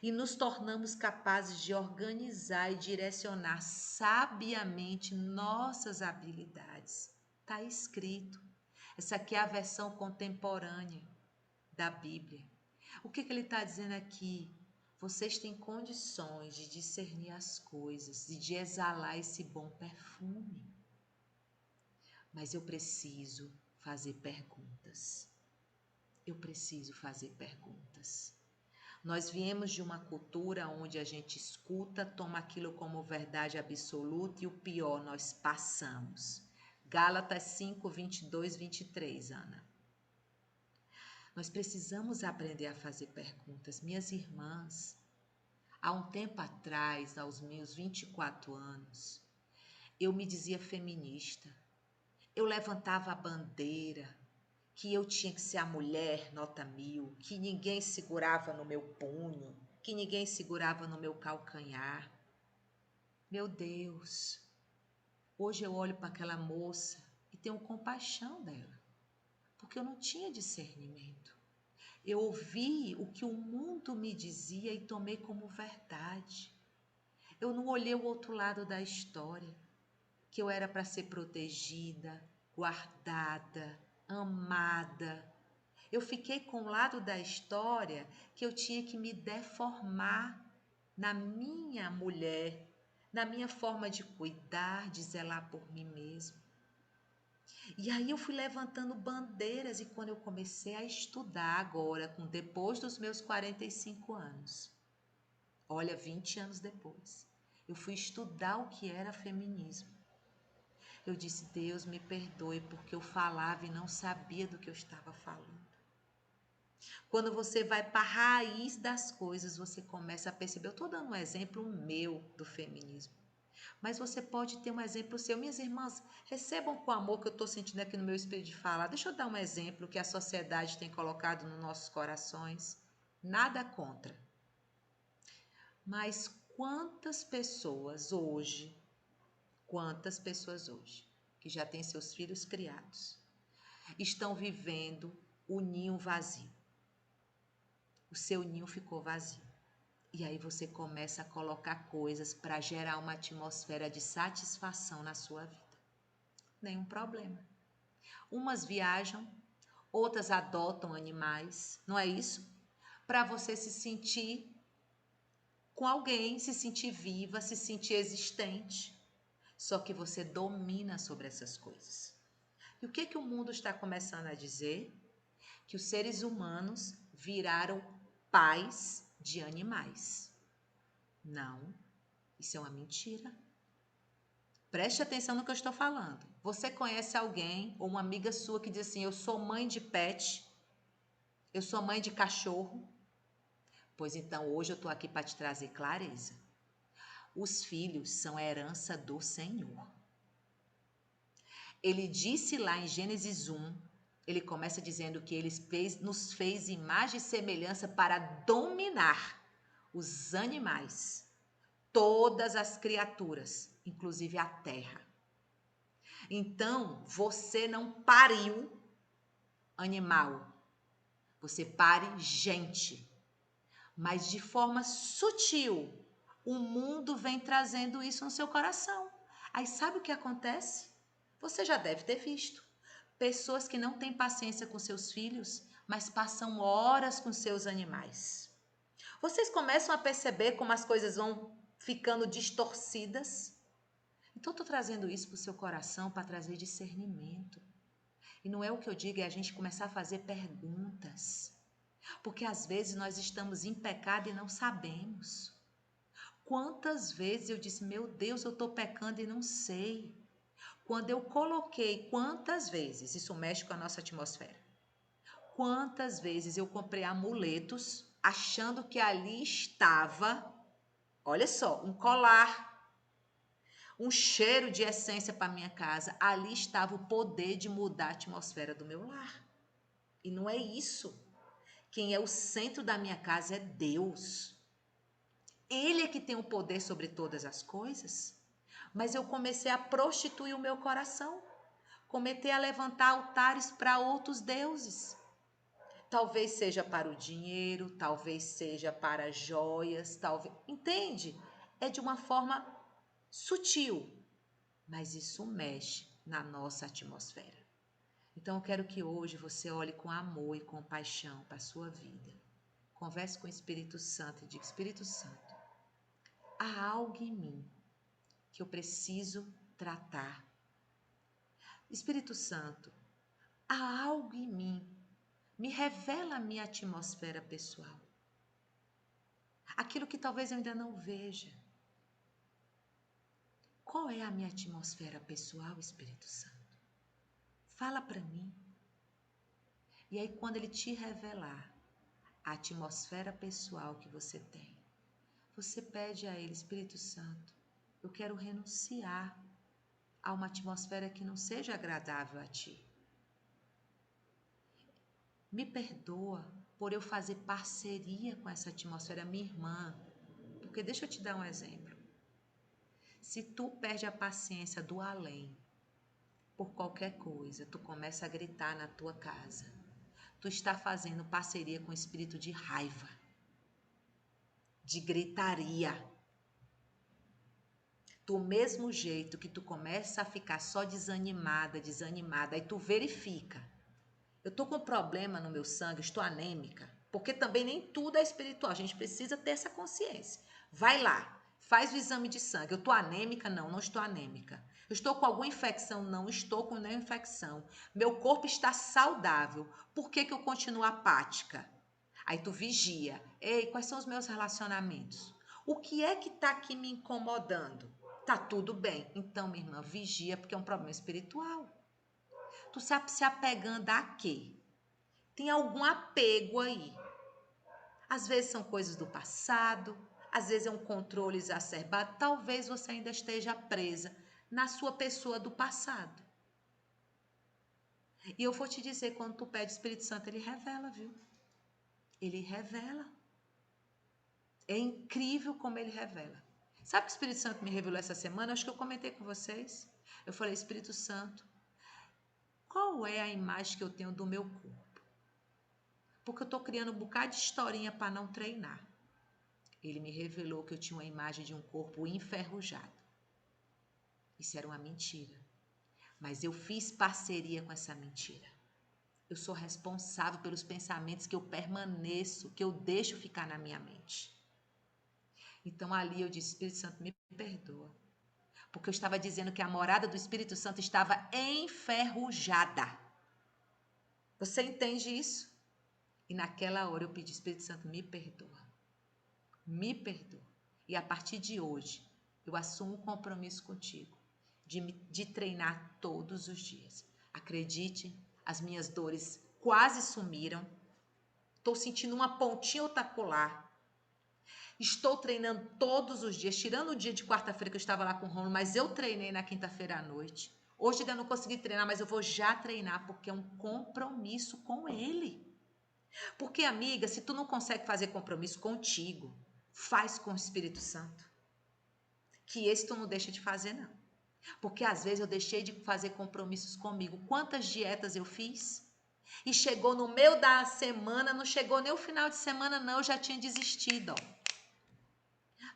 E nos tornamos capazes de organizar e direcionar sabiamente nossas habilidades. Está escrito. Essa aqui é a versão contemporânea da Bíblia. O que ele está dizendo aqui? Vocês têm condições de discernir as coisas e de exalar esse bom perfume. Mas eu preciso fazer perguntas. Eu preciso fazer perguntas. Nós viemos de uma cultura onde a gente escuta, toma aquilo como verdade absoluta e o pior nós passamos. Gálatas 5, 22, 23, Ana. Nós precisamos aprender a fazer perguntas. Minhas irmãs, há um tempo atrás, aos meus 24 anos, eu me dizia feminista. Eu levantava a bandeira que eu tinha que ser a mulher nota 1000, que ninguém segurava no meu punho, que ninguém segurava no meu calcanhar. Meu Deus, hoje eu olho para aquela moça e tenho compaixão dela, porque eu não tinha discernimento. Eu ouvi o que o mundo me dizia e tomei como verdade. Eu não olhei o outro lado da história, que eu era para ser protegida, guardada, amada. Eu fiquei com o lado da história que eu tinha que me deformar na minha mulher, na minha forma de cuidar, de zelar por mim mesmo. E aí eu fui levantando bandeiras e quando eu comecei a estudar agora, depois dos meus 45 anos, olha, 20 anos depois, eu fui estudar o que era feminismo. Eu disse, Deus me perdoe porque eu falava e não sabia do que eu estava falando. Quando você vai para a raiz das coisas, você começa a perceber. Eu estou dando um exemplo meu do feminismo. Mas você pode ter um exemplo seu. Minhas irmãs, recebam com o amor que eu estou sentindo aqui no meu espírito de falar. Deixa eu dar um exemplo que a sociedade tem colocado nos nossos corações. Nada contra. Mas quantas pessoas hoje, que já têm seus filhos criados, estão vivendo o ninho vazio? O seu ninho ficou vazio. E aí você começa a colocar coisas para gerar uma atmosfera de satisfação na sua vida. Nenhum problema. Umas viajam, outras adotam animais, não é isso? Para você se sentir com alguém, se sentir viva, se sentir existente. Só que você domina sobre essas coisas. E o que o mundo está começando a dizer? Que os seres humanos viraram pais de animais. Não, isso é uma mentira. Preste atenção no que eu estou falando. Você conhece alguém ou uma amiga sua que diz assim, eu sou mãe de pet, eu sou mãe de cachorro? Pois então hoje eu estou aqui para te trazer clareza. Os filhos são a herança do Senhor. Ele disse lá em Gênesis 1, ele começa dizendo que ele nos fez imagem e semelhança para dominar os animais, todas as criaturas, inclusive a terra. Então, você não pariu animal, você pare gente, mas de forma sutil, o mundo vem trazendo isso no seu coração. Aí sabe o que acontece? Você já deve ter visto. Pessoas que não têm paciência com seus filhos, mas passam horas com seus animais. Vocês começam a perceber como as coisas vão ficando distorcidas? Então, estou trazendo isso para o seu coração para trazer discernimento. E não é o que eu digo, é a gente começar a fazer perguntas. Porque às vezes nós estamos em pecado e não sabemos. Quantas vezes eu disse, meu Deus, eu estou pecando e não sei. Quando eu coloquei, quantas vezes, isso mexe com a nossa atmosfera. Quantas vezes eu comprei amuletos achando que ali estava, olha só, um colar, um cheiro de essência para minha casa. Ali estava o poder de mudar a atmosfera do meu lar. E não é isso. Quem é o centro da minha casa é Deus. Ele é que tem o poder sobre todas as coisas. Mas eu comecei a prostituir o meu coração. Comecei a levantar altares para outros deuses. Talvez seja para o dinheiro, talvez seja para joias, talvez... Entende? É de uma forma sutil, mas isso mexe na nossa atmosfera. Então eu quero que hoje você olhe com amor e compaixão para a sua vida. Converse com o Espírito Santo e diga, Espírito Santo, há algo em mim que eu preciso tratar. Espírito Santo, há algo em mim, me revela a minha atmosfera pessoal. Aquilo que talvez eu ainda não veja. Qual é a minha atmosfera pessoal, Espírito Santo? Fala para mim. E aí, quando ele te revelar a atmosfera pessoal que você tem, você pede a ele, Espírito Santo, eu quero renunciar a uma atmosfera que não seja agradável a ti. Me perdoa por eu fazer parceria com essa atmosfera, minha irmã. Porque deixa eu te dar um exemplo. Se tu perde a paciência do além, por qualquer coisa, tu começa a gritar na tua casa. Tu está fazendo parceria com o espírito de raiva, de gritaria. Do mesmo jeito que tu começa a ficar só desanimada, aí tu verifica. Eu tô com problema no meu sangue, estou anêmica, porque também nem tudo é espiritual, a gente precisa ter essa consciência. Vai lá, faz o exame de sangue. Eu tô anêmica? Não, não estou anêmica. Eu estou com alguma infecção? Não estou com nenhuma infecção. Meu corpo está saudável. Por que eu continuo apática? Aí tu vigia. Ei, quais são os meus relacionamentos? O que é que tá aqui me incomodando? Tá tudo bem. Então, minha irmã, vigia, porque é um problema espiritual. Tu sabe se apegando a quê? Tem algum apego aí. Às vezes são coisas do passado, às vezes é um controle exacerbado. Talvez você ainda esteja presa na sua pessoa do passado. E eu vou te dizer, quando tu pede o Espírito Santo, ele revela, viu? Ele revela. É incrível como ele revela. Sabe o que o Espírito Santo me revelou essa semana? Acho que eu comentei com vocês. Eu falei, Espírito Santo, qual é a imagem que eu tenho do meu corpo? Porque eu estou criando um bocado de historinha para não treinar. Ele me revelou que eu tinha uma imagem de um corpo enferrujado. Isso era uma mentira. Mas eu fiz parceria com essa mentira. Eu sou responsável pelos pensamentos que eu permaneço, que eu deixo ficar na minha mente. Então ali eu disse, Espírito Santo, me perdoa. Porque eu estava dizendo que a morada do Espírito Santo estava enferrujada. Você entende isso? E naquela hora eu pedi, Espírito Santo, me perdoa. Me perdoa. E a partir de hoje, eu assumo um compromisso contigo de treinar todos os dias. Acredite, as minhas dores quase sumiram. Estou sentindo uma pontinha otacular. Estou treinando todos os dias, tirando o dia de quarta-feira que eu estava lá com o Romulo, mas eu treinei na quinta-feira à noite. Hoje ainda não consegui treinar, mas eu vou já treinar, porque é um compromisso com ele. Porque, amiga, se tu não consegue fazer compromisso contigo, faz com o Espírito Santo. Que esse tu não deixa de fazer, não. Porque às vezes eu deixei de fazer compromissos comigo. Quantas dietas eu fiz? E chegou no meio da semana, não chegou nem o final de semana, não, eu já tinha desistido, ó.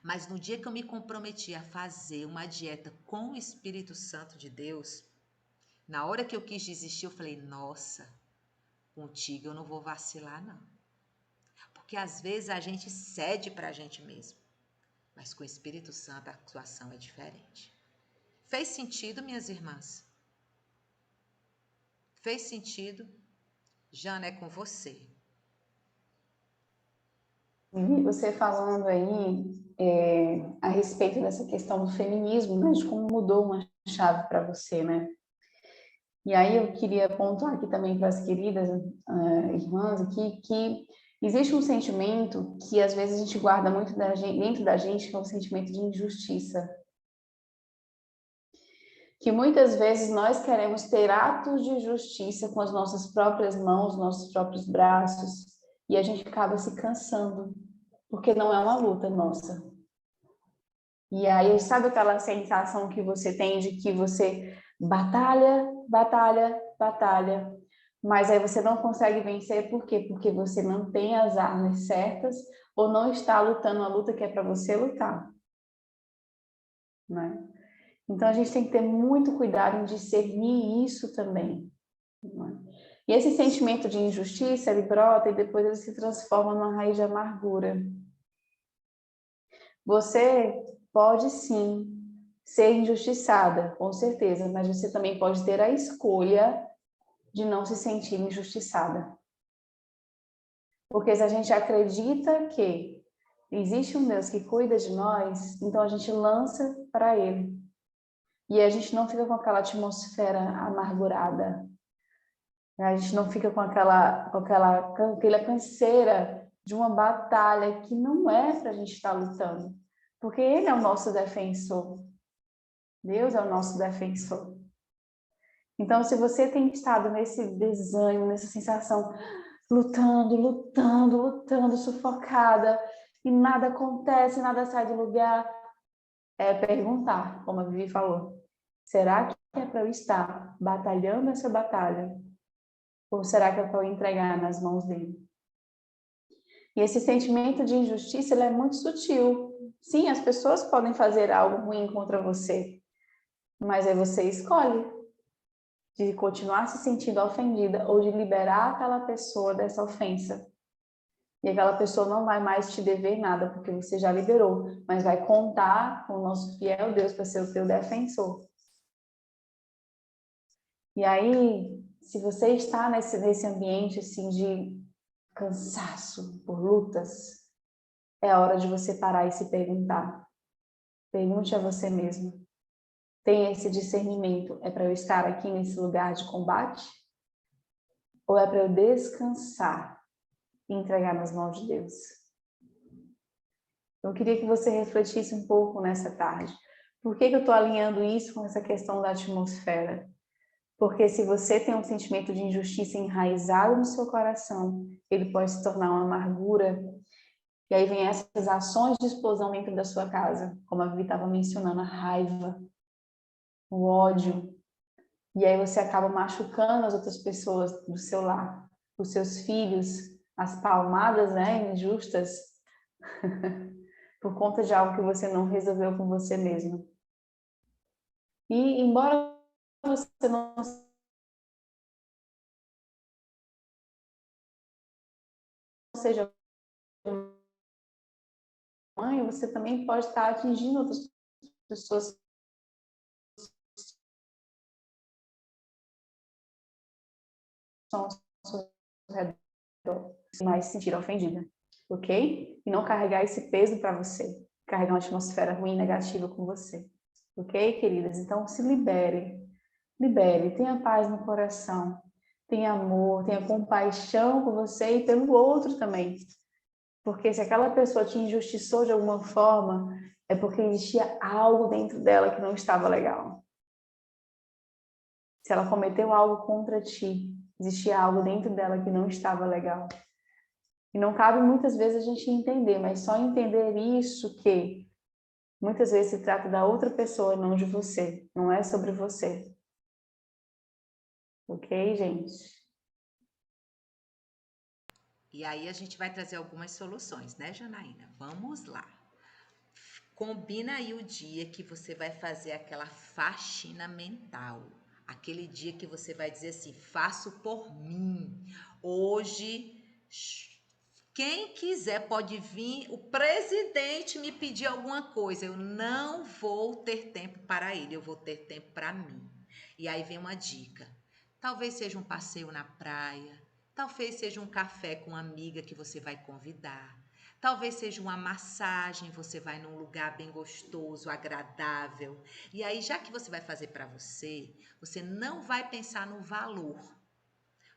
Mas no dia que eu me comprometi a fazer uma dieta com o Espírito Santo de Deus, na hora que eu quis desistir, eu falei, nossa, contigo eu não vou vacilar, não. Porque às vezes a gente cede para a gente mesmo. Mas com o Espírito Santo a situação é diferente. Fez sentido, minhas irmãs? Fez sentido? Jana, é com você. E você falando aí a respeito dessa questão do feminismo, né, de como mudou uma chave para você, né? E aí eu queria pontuar aqui também para as queridas irmãs aqui que existe um sentimento que às vezes a gente guarda muito dentro da gente, que é um sentimento de injustiça. Que muitas vezes nós queremos ter atos de justiça com as nossas próprias mãos, nossos próprios braços, e a gente acaba se cansando, porque não é uma luta nossa. E aí, sabe aquela sensação que você tem de que você batalha, batalha, batalha, mas aí você não consegue vencer, por quê? Porque você não tem as armas certas ou não está lutando a luta que é para você lutar, né? Então, a gente tem que ter muito cuidado em discernir isso também, né? E esse sentimento de injustiça, ele brota e depois ele se transforma numa raiz de amargura. Você pode sim ser injustiçada, com certeza, mas você também pode ter a escolha de não se sentir injustiçada. Porque se a gente acredita que existe um Deus que cuida de nós, então a gente lança para Ele. E a gente não fica com aquela atmosfera amargurada, A gente não fica com aquela canseira de uma batalha que não é para a gente estar lutando. Porque Ele é o nosso defensor. Deus é o nosso defensor. Então, se você tem estado nesse desânimo, nessa sensação, lutando, sufocada, e nada acontece, nada sai do lugar, é perguntar, como a Vivi falou, será que é para eu estar batalhando essa batalha? Ou será que é para eu entregar nas mãos dele? E esse sentimento de injustiça, ele é muito sutil. Sim, as pessoas podem fazer algo ruim contra você, mas aí você escolhe de continuar se sentindo ofendida ou de liberar aquela pessoa dessa ofensa. E aquela pessoa não vai mais te dever nada, porque você já liberou, mas vai contar com o nosso fiel Deus para ser o teu defensor. E aí, se você está nesse ambiente assim de cansaço por lutas, é a hora de você parar e se perguntar. Pergunte a você mesmo. Tem esse discernimento? É para eu estar aqui nesse lugar de combate? Ou é para eu descansar e entregar nas mãos de Deus? Eu queria que você refletisse um pouco nessa tarde. Por que eu estou alinhando isso com essa questão da atmosfera? Porque se você tem um sentimento de injustiça enraizado no seu coração, ele pode se tornar uma amargura. E aí vem essas ações de explosão dentro da sua casa, como a Vivi estava mencionando, a raiva, o ódio. E aí você acaba machucando as outras pessoas do seu lar, os seus filhos, as palmadas, né, injustas, por conta de algo que você não resolveu com você mesmo. E embora você não seja mãe, você também pode estar atingindo outras pessoas que estão ao seu redor, mais se sentir ofendida, ok? E não carregar esse peso para você, carregar uma atmosfera ruim, negativa com você, ok, queridas? Então, se libere, tenha paz no coração, tenha amor, tenha compaixão por você e pelo outro também. Porque se aquela pessoa te injustiçou de alguma forma, é porque existia algo dentro dela que não estava legal. Se ela cometeu algo contra ti, existia algo dentro dela que não estava legal. E não cabe muitas vezes a gente entender, mas só entender isso que muitas vezes se trata da outra pessoa, não de você. Não é sobre você. Ok, gente? E aí a gente vai trazer algumas soluções, né, Janaína? Vamos lá. Combina aí o dia que você vai fazer aquela faxina mental. Aquele dia que você vai dizer assim: faço por mim. Hoje, quem quiser pode vir. O presidente me pedir alguma coisa. Eu não vou ter tempo para ele, eu vou ter tempo para mim. E aí vem uma dica. Talvez seja um passeio na praia. Talvez seja um café com uma amiga que você vai convidar. Talvez seja uma massagem, você vai num lugar bem gostoso, agradável. E aí, já que você vai fazer para você, você não vai pensar no valor,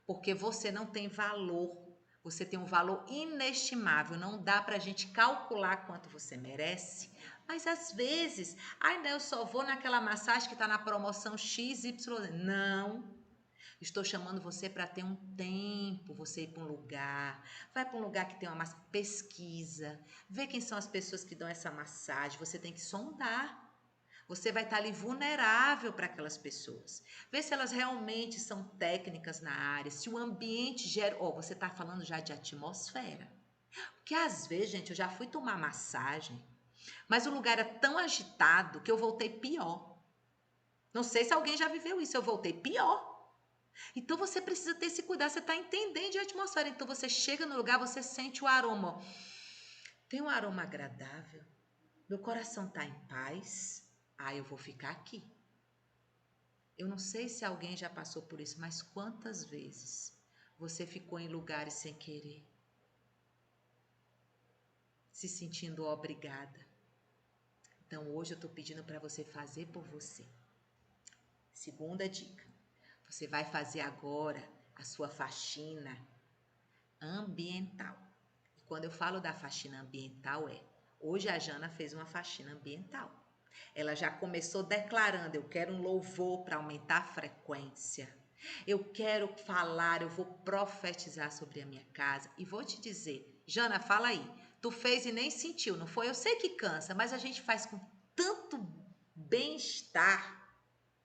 porque você não tem valor. Você tem um valor inestimável. Não dá para a gente calcular quanto você merece. Mas às vezes, ai, não, eu só vou naquela massagem que está na promoção XY. Não. Estou chamando você para ter um tempo, você ir para um lugar, vai para um lugar que tem uma pesquisa, vê quem são as pessoas que dão essa massagem, você tem que sondar. Você vai estar ali vulnerável para aquelas pessoas. Vê se elas realmente são técnicas na área, se o ambiente gera. Ó, você está falando já de atmosfera. Porque às vezes, gente, eu já fui tomar massagem, mas o lugar era tão agitado que eu voltei pior. Não sei se alguém já viveu isso, eu voltei pior. Então você precisa ter esse cuidado, você está entendendo de atmosfera. Então você chega no lugar, você sente o aroma. Ó. Tem um aroma agradável, meu coração está em paz. Ah, eu vou ficar aqui. Eu não sei se alguém já passou por isso, mas quantas vezes você ficou em lugares sem querer, se sentindo obrigada. Então hoje eu estou pedindo para você fazer por você. Segunda dica. Você vai fazer agora a sua faxina ambiental. E quando eu falo da faxina ambiental hoje a Jana fez uma faxina ambiental. Ela já começou declarando, eu quero um louvor para aumentar a frequência. Eu quero falar, eu vou profetizar sobre a minha casa. E vou te dizer, Jana, fala aí. Tu fez e nem sentiu, não foi? Eu sei que cansa, mas a gente faz com tanto bem-estar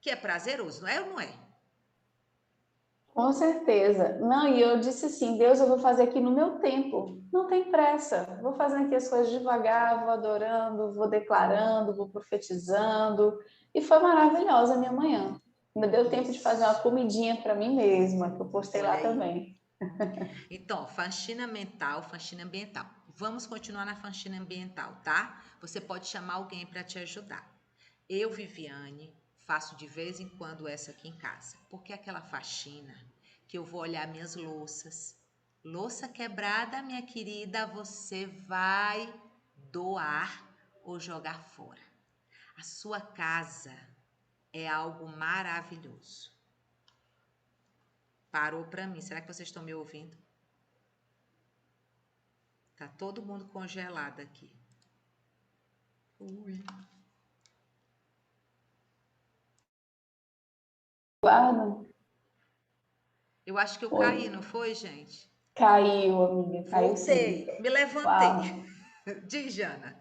que é prazeroso, não é ou não é? Com certeza. Não, e eu disse assim, Deus, eu vou fazer aqui no meu tempo. Não tem pressa. Vou fazendo aqui as coisas devagar, vou adorando, vou declarando, vou profetizando. E foi maravilhosa a minha manhã. Ainda deu tempo de fazer uma Isso. comidinha para mim mesma, que eu postei Olha lá aí. também. Então, faxina mental, faxina ambiental. Vamos continuar na faxina ambiental, tá? Você pode chamar alguém para te ajudar. Eu, Viviane, faço de vez em quando essa aqui em casa, porque é aquela faxina que eu vou olhar minhas louças. Louça quebrada, minha querida, você vai doar ou jogar fora. A sua casa é algo maravilhoso. Parou para mim. Será que vocês estão me ouvindo? Tá todo mundo congelado aqui. Ui. Guarda, Eu acho que eu foi. caí, não foi, gente? Caiu, amiga, caiu sim. Voltei, me levantei. Uau. Diz, Jana.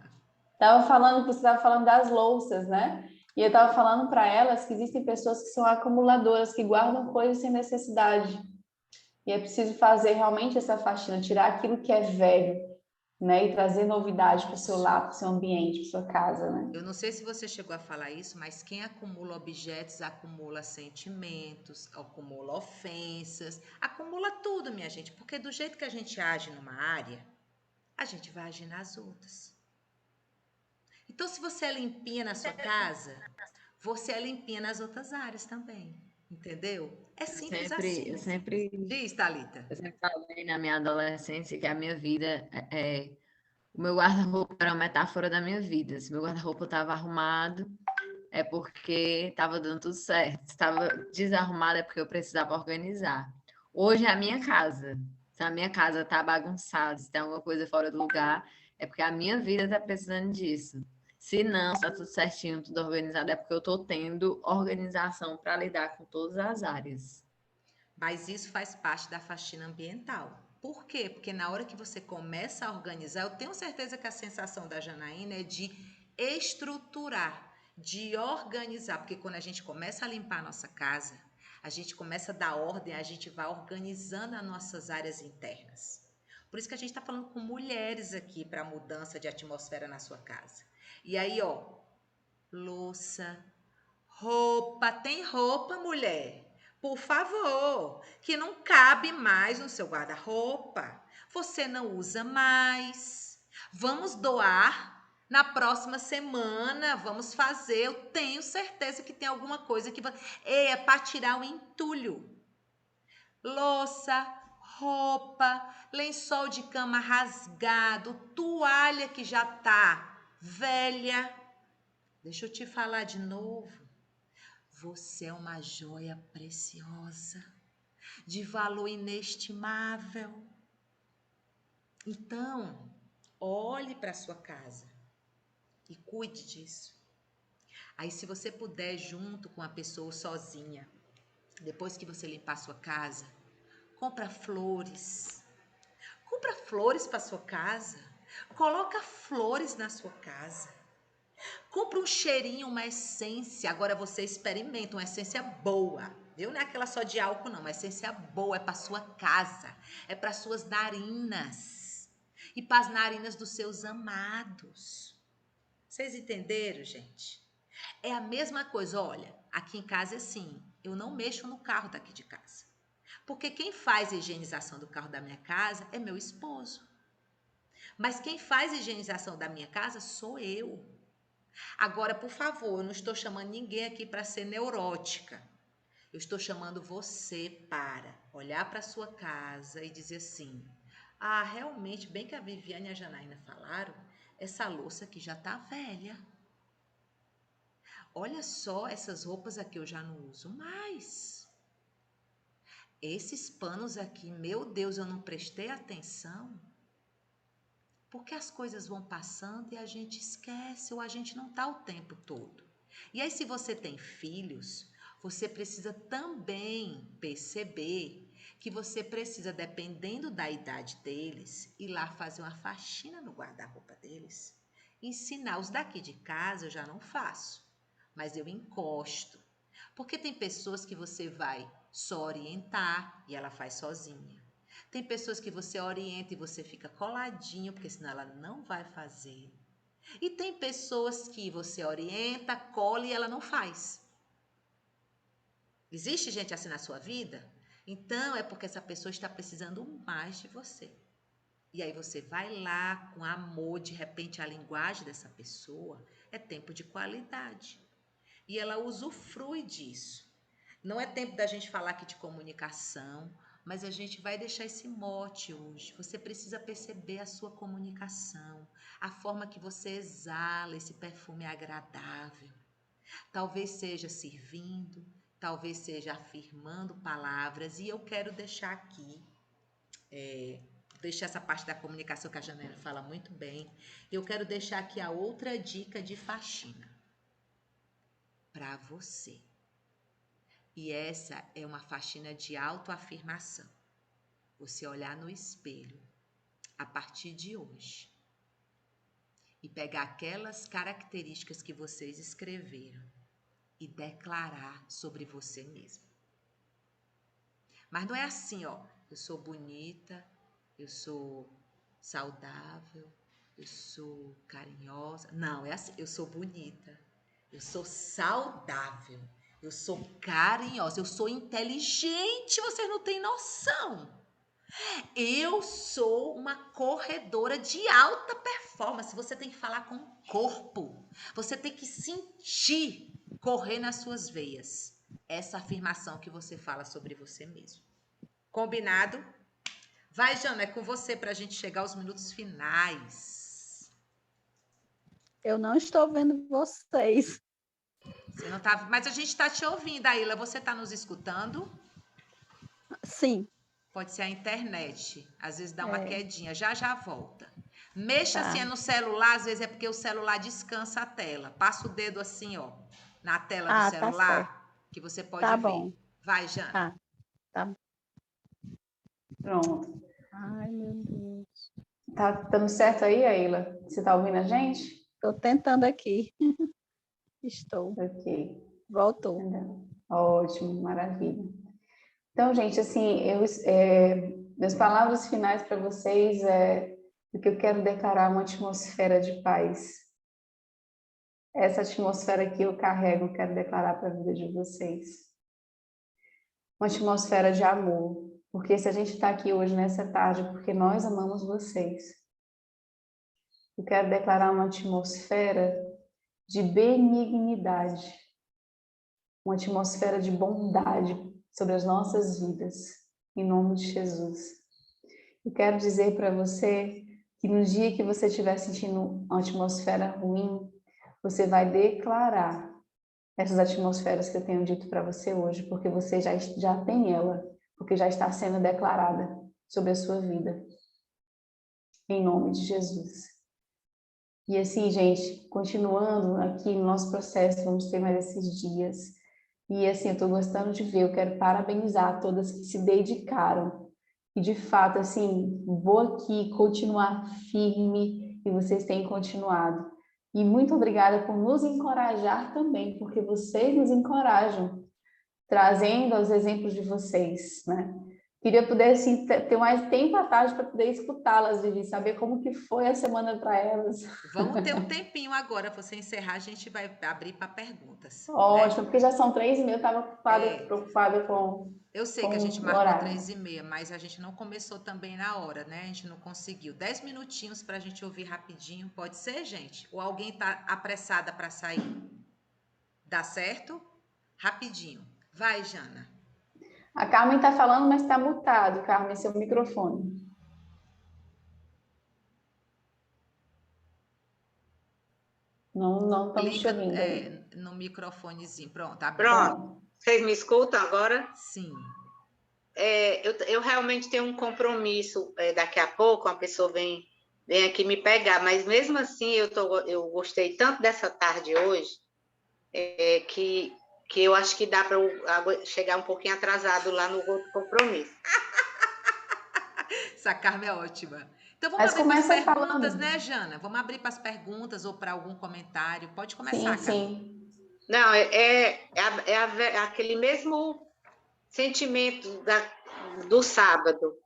Tava falando, você estava falando das louças, né? E eu estava falando para elas que existem pessoas que são acumuladoras, que guardam coisas sem necessidade. E é preciso fazer realmente essa faxina, tirar aquilo que é velho, né? E trazer novidade para o seu Isso. lar, para o seu ambiente, para sua casa, né? Eu não sei se você chegou a falar isso, mas quem acumula objetos acumula sentimentos, acumula ofensas, acumula tudo, minha gente, porque do jeito que a gente age numa área, a gente vai agir nas outras. Então, se você é limpinha na sua casa, você é limpinha nas outras áreas também. Entendeu? É Eu simples sempre, eu assim. sempre, Diz, Thalita. eu sempre falei na minha adolescência que a minha vida o meu guarda-roupa era uma metáfora da minha vida. Se meu guarda-roupa estava arrumado, é porque estava dando tudo certo. Se estava desarrumado, é porque eu precisava organizar. Hoje é a minha casa. Se a minha casa está bagunçada, se tem alguma coisa fora do lugar, é porque a minha vida está precisando disso. Se não, está tudo certinho, tudo organizado, é porque eu estou tendo organização para lidar com todas as áreas. Mas isso faz parte da faxina ambiental. Por quê? Porque na hora que você começa a organizar, eu tenho certeza que a sensação da Janaína é de estruturar, de organizar. Porque quando a gente começa a limpar a nossa casa, a gente começa a dar ordem, a gente vai organizando as nossas áreas internas. Por isso que a gente está falando com mulheres aqui para a mudança de atmosfera na sua casa. E aí, ó, louça, roupa, tem roupa, mulher? Por favor, que não cabe mais no seu guarda-roupa. Você não usa mais. Vamos doar na próxima semana. Vamos fazer. Eu tenho certeza que tem alguma coisa que é para tirar o entulho. Louça, roupa, lençol de cama rasgado, toalha que já tá velha. Deixa eu te falar de novo. Você é uma joia preciosa, de valor inestimável. Então, olhe para sua casa e cuide disso. Aí, se você puder, junto com a pessoa sozinha, depois que você limpar a sua casa, compra flores. Compra flores para sua casa. Coloca flores na sua casa. Compra um cheirinho, uma essência. Agora você experimenta uma essência boa. Viu? Não é aquela só de álcool, não. Uma essência boa é para sua casa. É para suas narinas. E para as narinas dos seus amados. Vocês entenderam, gente? É a mesma coisa. Olha, aqui em casa é assim. Eu não mexo no carro daqui de casa. Porque quem faz a higienização do carro da minha casa é meu esposo. Mas quem faz a higienização da minha casa sou eu. Agora, por favor, eu não estou chamando ninguém aqui para ser neurótica. Eu estou chamando você para olhar para sua casa e dizer assim: ah, realmente, bem que a Viviane e a Janaína falaram, essa louça aqui já está velha. Olha só, essas roupas aqui eu já não uso mais. Esses panos aqui, meu Deus, eu não prestei atenção. Porque as coisas vão passando e a gente esquece, ou a gente não está o tempo todo. E aí, se você tem filhos, você precisa também perceber que você precisa, dependendo da idade deles, ir lá fazer uma faxina no guarda-roupa deles. Ensinar. Os daqui de casa eu já não faço, mas eu encosto. Porque tem pessoas que você vai só orientar e ela faz sozinha. Tem pessoas que você orienta e você fica coladinho, porque senão ela não vai fazer. E tem pessoas que você orienta, cola e ela não faz. Existe gente assim na sua vida? Então é porque essa pessoa está precisando mais de você. E aí você vai lá com amor, de repente a linguagem dessa pessoa é tempo de qualidade. E ela usufrui disso. Não é tempo da gente falar aqui de comunicação, mas a gente vai deixar esse mote hoje. Você precisa perceber a sua comunicação, a forma que você exala esse perfume agradável. Talvez seja servindo, talvez seja afirmando palavras, e eu quero deixar aqui, deixar essa parte da comunicação que a Janela fala muito bem, eu quero deixar aqui a outra dica de faxina para você. E essa é uma faxina de autoafirmação. Você olhar no espelho a partir de hoje e pegar aquelas características que vocês escreveram e declarar sobre você mesmo. Mas não é assim, ó, eu sou bonita, eu sou saudável, eu sou carinhosa. Não, é assim, eu sou bonita, eu sou saudável, eu sou carinhosa, eu sou inteligente, vocês não têm noção. Eu sou uma corredora de alta performance. Você tem que falar com o corpo. Você tem que sentir correr nas suas veias essa afirmação que você fala sobre você mesmo. Combinado? Vai, Jana, é com você para a gente chegar aos minutos finais. Eu não estou vendo vocês. Você não tá, mas a gente está te ouvindo, Aila. Você está nos escutando? Sim. Pode ser a internet. Às vezes dá uma quedinha. Já já volta. Mexa Tá. assim no celular, às vezes é porque o celular descansa a tela. Passa o dedo assim, ó, na tela do Tá celular, certo. que você pode Tá ver. bom. Vai, Jana. Tá. Pronto. Ai, meu Deus. Tá dando certo aí, Aila? Você tá ouvindo a gente? Estou tentando aqui. Estou. Ok. Voltou. Ótimo, maravilha. Então, gente, assim, minhas palavras finais para vocês é que eu quero declarar uma atmosfera de paz. Essa atmosfera que eu carrego, eu quero declarar para a vida de vocês. Uma atmosfera de amor. Porque se a gente está aqui hoje, nessa tarde, porque nós amamos vocês. Eu quero declarar uma atmosfera de benignidade. Uma atmosfera de bondade sobre as nossas vidas. Em nome de Jesus. Eu quero dizer para você que no dia que você estiver sentindo uma atmosfera ruim, você vai declarar essas atmosferas que eu tenho dito para você hoje, porque você já tem ela, porque já está sendo declarada sobre a sua vida. Em nome de Jesus. E assim, gente, continuando aqui no nosso processo, vamos ter mais esses dias. E assim, eu estou gostando de ver, eu quero parabenizar todas que se dedicaram. E de fato, assim, vou aqui continuar firme e vocês têm continuado. E muito obrigada por nos encorajar também, porque vocês nos encorajam, trazendo os exemplos de vocês, né? Queria poder assim, ter mais tempo à tarde para poder escutá-las, Vivi, saber como que foi a semana para elas. Vamos ter um tempinho agora, você encerrar, a gente vai abrir para perguntas. Ótimo, Né? porque já são 3h30, eu estava preocupada com Eu sei que a gente o marcou horário. 3h30, mas a gente não começou também na hora, né? A gente não conseguiu. 10 minutinhos para a gente ouvir rapidinho, pode ser, gente? Ou alguém está apressada para sair? Dá certo? Rapidinho. Vai, Jana. A Carmen está falando, mas está mutado, Carmen, seu microfone. Não estamos te Clica ouvindo aí. no microfonezinho. Pronto, abriu. Pronto. Vocês me escutam agora? Sim. eu realmente tenho um compromisso, daqui a pouco uma pessoa vem aqui me pegar, mas mesmo assim eu gostei tanto dessa tarde hoje, que eu acho que dá para eu chegar um pouquinho atrasado lá no outro compromisso. Essa Carmen é ótima. Então vamos Mas abrir para as começa perguntas, falando. né, Jana? Vamos abrir para as perguntas ou para algum comentário. Pode Sim, começar, Carmen. sim. Não, é aquele mesmo sentimento do sábado.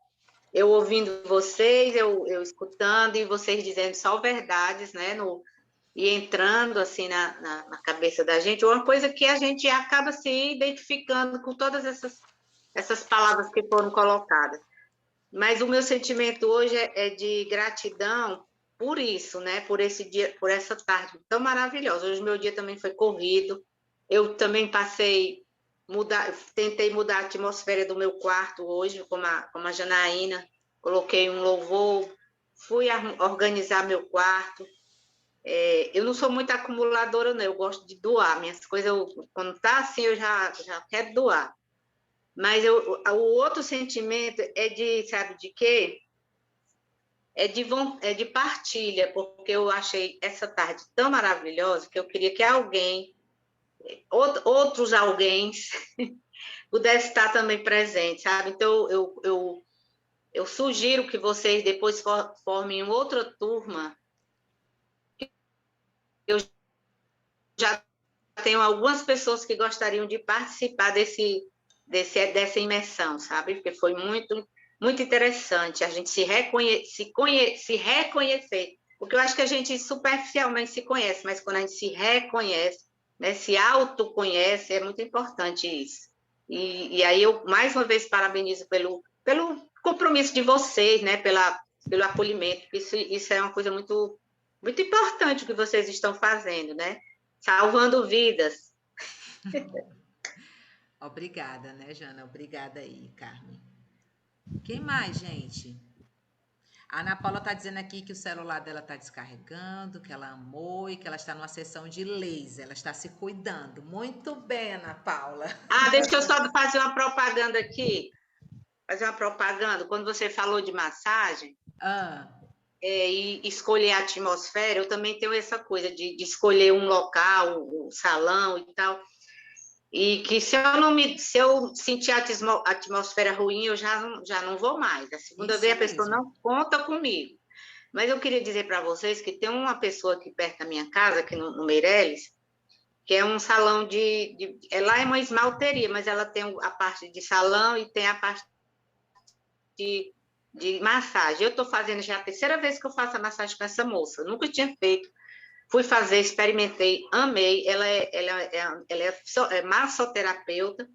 Eu ouvindo vocês, eu escutando e vocês dizendo só verdades, né? E entrando assim na cabeça da gente, uma coisa que a gente acaba se identificando com todas essas palavras que foram colocadas. Mas o meu sentimento hoje é de gratidão por isso, né? Por esse dia, por essa tarde tão maravilhosa. Hoje meu dia também foi corrido. Eu também tentei mudar a atmosfera do meu quarto hoje, como a Janaína. Coloquei um louvor, fui organizar meu quarto. Eu não sou muito acumuladora, não. Eu gosto de doar. Minhas coisas, quando tá assim, eu já quero doar. Mas o outro sentimento sabe de quê? É de partilha, porque eu achei essa tarde tão maravilhosa que eu queria que outros alguém, pudesse estar também presente, sabe? Então, eu sugiro que vocês depois formem outra turma. Eu já tenho algumas pessoas que gostariam de participar dessa imersão, sabe? Porque foi muito, muito interessante a gente se reconhecer. Porque eu acho que a gente superficialmente se conhece, mas quando a gente se reconhece, né, se autoconhece, é muito importante isso. E aí eu, mais uma vez, parabenizo pelo compromisso de vocês, né, pelo acolhimento. Isso é uma coisa muito, muito importante que vocês estão fazendo, né? Salvando vidas. Obrigada, né, Jana? Obrigada aí, Carmen. Quem mais, gente? A Ana Paula está dizendo aqui que o celular dela está descarregando, que ela amou e que ela está numa sessão de laser. Ela está se cuidando. Muito bem, Ana Paula. Deixa eu só fazer uma propaganda aqui. Fazer uma propaganda. Quando você falou de massagem, e escolher a atmosfera, eu também tenho essa coisa de escolher um local, um salão e tal. E que se eu sentir a atmosfera ruim, eu já não vou mais. A segunda Isso vez a pessoa mesmo. não conta comigo. Mas eu queria dizer para vocês que tem uma pessoa aqui perto da minha casa, aqui no Meireles, que é um salão lá é uma esmalteria, mas ela tem a parte de salão e tem a parte de massagem. Eu estou fazendo já a terceira vez que eu faço a massagem com essa moça. Eu nunca tinha feito. Fui fazer, experimentei, amei. Ela é massoterapeuta,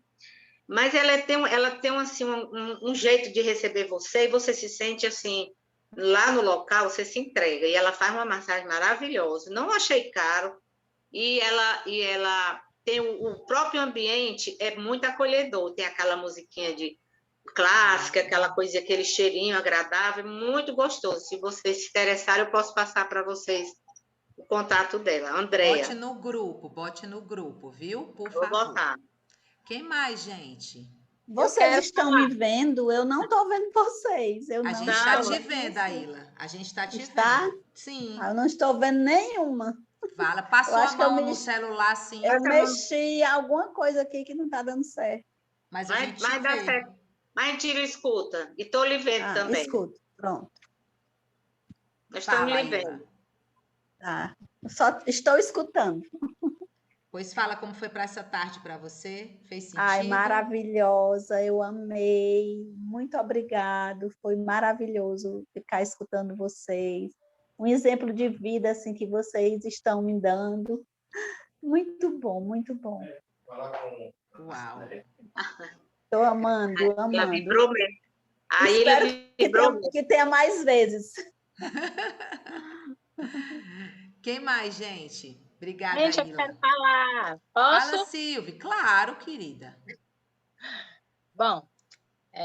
mas ela tem assim, um jeito de receber você, e você se sente assim, lá no local, você se entrega. E ela faz uma massagem maravilhosa. Não achei caro. E ela tem o próprio ambiente, é muito acolhedor. Tem aquela musiquinha de clássica, aquela coisa, aquele cheirinho agradável, muito gostoso. Se vocês se interessarem, eu posso passar para vocês o contato dela, Andréia. Bote no grupo, viu? Por Vou favor. botar. Quem mais, gente? Vocês estão me vendo? Eu não estou vendo vocês. A gente está te vendo, Aila. A gente está te vendo. Sim. Eu não estou vendo nenhuma. Fala, passou a mão no celular, assim. Eu mexi em alguma coisa aqui que não está dando certo. Mas a gente vai dar certo. Mas tira escuta. E estou lhe vendo também. Escuto, pronto. Nós estamos lhe vendo. Tá. Só estou escutando. Pois fala como foi para essa tarde para você. Fez sentido? Ai, maravilhosa. Eu amei. Muito obrigado. Foi maravilhoso ficar escutando vocês. Um exemplo de vida assim que vocês estão me dando. Muito bom, muito bom. Uau. Estou amando, amando. Ela vibrou mesmo. Espero que tenha mais vezes. Quem mais, gente? Obrigada, Gente, Aila. eu quero falar. Posso? Fala, Silvia. Claro, querida. Bom,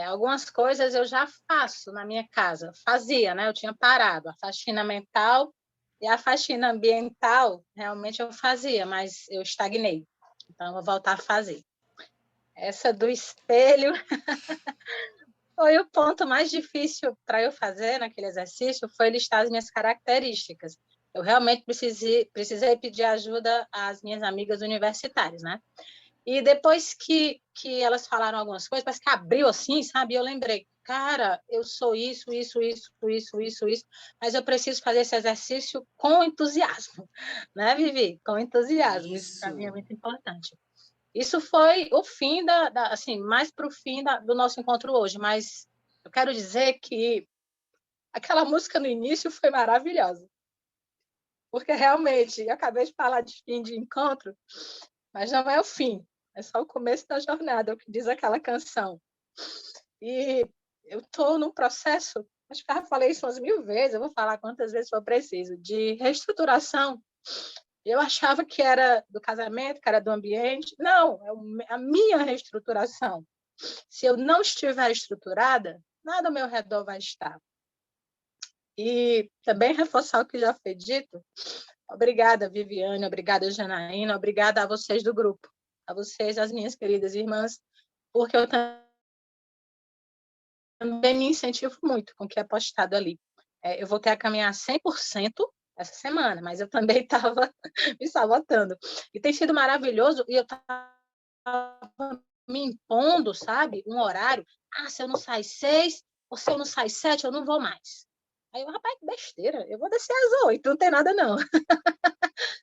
algumas coisas eu já faço na minha casa. Fazia, né? Eu tinha parado. A faxina mental e a faxina ambiental, realmente eu fazia, mas eu estagnei. Então, eu vou voltar a fazer. Essa do espelho foi o ponto mais difícil para eu fazer naquele exercício, foi listar as minhas características. Eu realmente precisei pedir ajuda às minhas amigas universitárias, né? E depois que elas falaram algumas coisas, parece que abriu assim, sabe? Eu lembrei, cara, eu sou isso, mas eu preciso fazer esse exercício com entusiasmo, né, Vivi? Com entusiasmo, isso para mim é Isso. muito importante. Isso foi o fim assim, mais para o fim do nosso encontro hoje, mas eu quero dizer que aquela música no início foi maravilhosa, porque realmente, eu acabei de falar de fim de encontro, mas não é o fim, é só o começo da jornada, é o que diz aquela canção. E eu estou num processo, acho que já falei isso umas 1000 vezes, eu vou falar quantas vezes for preciso, de reestruturação. Eu achava que era do casamento, que era do ambiente. Não, é a minha reestruturação. Se eu não estiver estruturada, nada ao meu redor vai estar. E também reforçar o que já foi dito. Obrigada, Viviane, obrigada, Janaína, obrigada a vocês do grupo, a vocês, as minhas queridas irmãs, porque eu também me incentivo muito com o que é postado ali. Eu voltei a caminhar 100% essa semana, mas eu também estava me sabotando. E tem sido maravilhoso, e eu estava me impondo, sabe, um horário. Se eu não sair 6, ou se eu não sair 7, eu não vou mais. Aí eu, rapaz, que besteira, eu vou descer às 8, não tem nada não.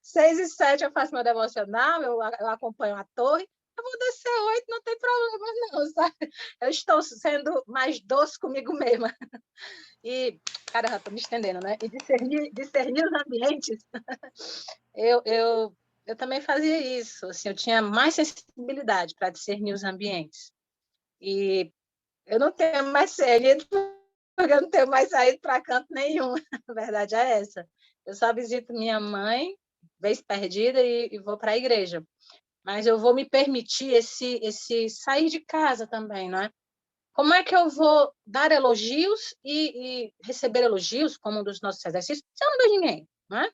6 e 7 eu faço meu devocional, eu acompanho a torre, eu vou descer 8, não tem problema não, sabe? Eu estou sendo mais doce comigo mesma. E, cara, já estou me estendendo, né? E discernir os ambientes. Eu também fazia isso, assim, eu tinha mais sensibilidade para discernir os ambientes. E eu não tenho mais saído, porque eu não tenho mais saído para canto nenhum. A verdade é essa. Eu só visito minha mãe, vez perdida, e vou para a igreja. Mas eu vou me permitir esse sair de casa também, não é? Como é que eu vou dar elogios e receber elogios, como um dos nossos exercícios, se eu não vejo ninguém, não é?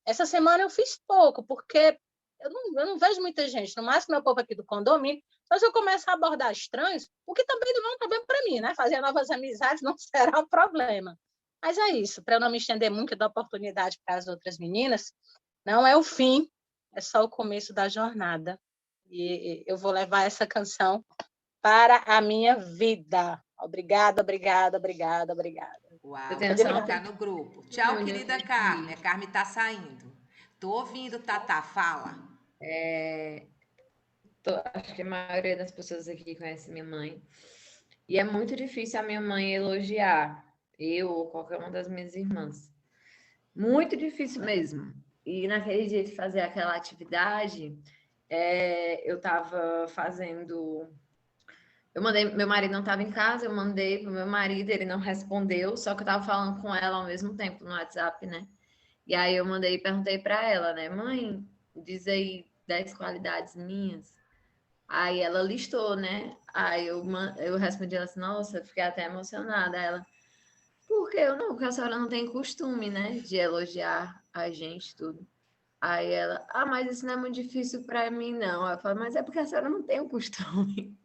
Essa semana eu fiz pouco, porque eu não vejo muita gente, no máximo meu povo aqui do condomínio, mas eu começo a abordar estranhos, o que também não está bem para mim, né? Fazer novas amizades não será um problema. Mas é isso, para eu não me estender muito e dar oportunidade para as outras meninas, não é o fim, é só o começo da jornada. E eu vou levar essa canção para a minha vida. Obrigada, obrigada, obrigada, obrigada. Uau, Eu vou tenho só uma colocar no grupo. Tchau, pergunta querida antes Carmen. de A Carmen está saindo. Tô ouvindo, Tatá, fala. acho que a maioria das pessoas aqui conhece minha mãe. E é muito difícil a minha mãe elogiar eu ou qualquer uma das minhas irmãs. Muito difícil mesmo. E naquele dia de fazer aquela atividade, eu estava fazendo. Eu mandei, meu marido não estava em casa, eu mandei pro meu marido, ele não respondeu, só que eu estava falando com ela ao mesmo tempo no WhatsApp, né? E aí eu mandei e perguntei para ela, né, mãe, diz aí 10 qualidades minhas. Aí ela listou, né? Aí eu respondi ela assim, nossa, fiquei até emocionada. Ela, por que eu não? Porque a senhora não tem costume, né, de elogiar a gente, tudo. Aí ela, mas isso não é muito difícil para mim, não. Aí eu falo, mas é porque a senhora não tem o costume.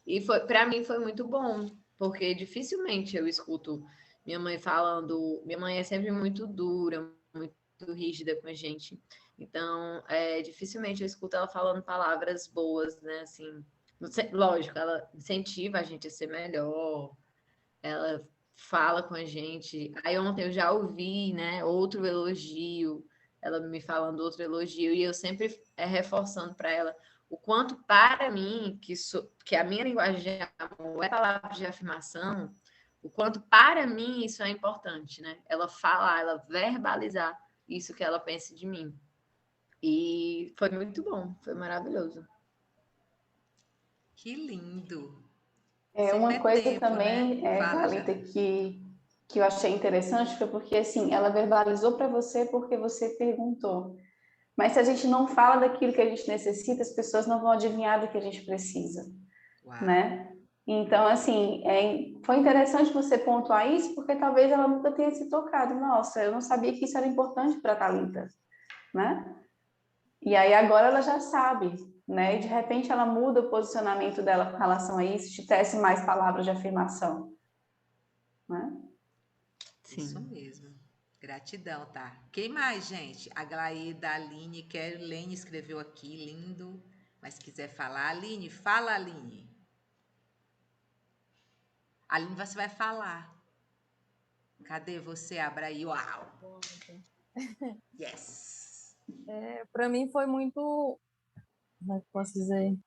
E para mim foi muito bom, porque dificilmente eu escuto minha mãe falando. Minha mãe é sempre muito dura, muito rígida com a gente. Então, dificilmente eu escuto ela falando palavras boas, né? Assim, lógico, ela incentiva a gente a ser melhor, ela fala com a gente. Aí ontem eu já ouvi, né, outro elogio, ela me falando outro elogio, e eu sempre reforçando para ela o quanto para mim, que a minha linguagem de amor é palavra de afirmação, o quanto para mim isso é importante, né? Ela falar, ela verbalizar isso que ela pensa de mim. E foi muito bom, foi maravilhoso. Que lindo. Uma Sempre é coisa tempo, também, né? Fala, Thalita, Jana. que eu achei interessante foi porque, assim, ela verbalizou para você porque você perguntou. Mas se a gente não fala daquilo que a gente necessita, as pessoas não vão adivinhar do que a gente precisa, Uau. né? Então, assim, foi interessante você pontuar isso, porque talvez ela nunca tenha se tocado. Nossa, eu não sabia que isso era importante para a Thalita, né? E aí agora ela já sabe. né? E de repente ela muda o posicionamento dela com relação a isso, te tece mais palavras de afirmação, né? Isso mesmo. Gratidão, tá? Quem mais, gente? A Glaída, a Aline, Lene escreveu aqui, lindo. Mas se quiser falar, Aline, fala, Aline. Aline, você vai falar. Cadê você? Abra aí. Uau! Yes! Para mim foi muito, como é que eu posso dizer?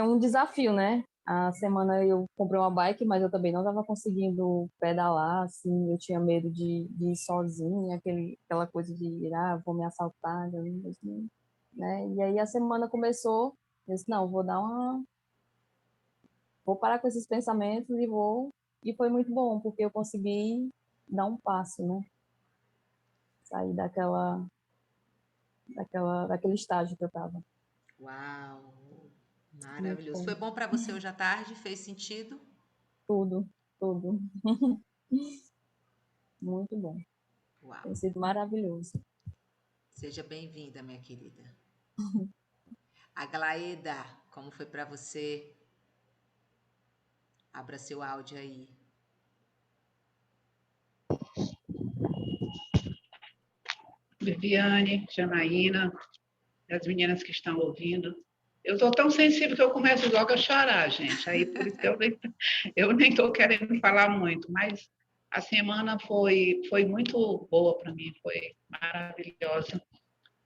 Um desafio, né? A semana eu comprei uma bike, mas eu também não estava conseguindo pedalar, assim, eu tinha medo de ir sozinha, aquela coisa de ir, vou me assaltar, assim, né? E aí a semana começou, eu disse, não, vou parar com esses pensamentos e foi muito bom, porque eu consegui dar um passo, né? Sair daquele estágio que eu estava. Uau! Maravilhoso. Foi bom para você hoje à tarde? Fez sentido? Tudo. Muito bom. Uau! Tem sido maravilhoso. Seja bem-vinda, minha querida. Aglaeda, como foi para você? Abra seu áudio aí. Viviane, Janaína, as meninas que estão ouvindo. Eu estou tão sensível que eu começo logo a chorar, gente. Aí por isso que eu nem estou querendo falar muito, mas a semana foi muito boa para mim, foi maravilhosa.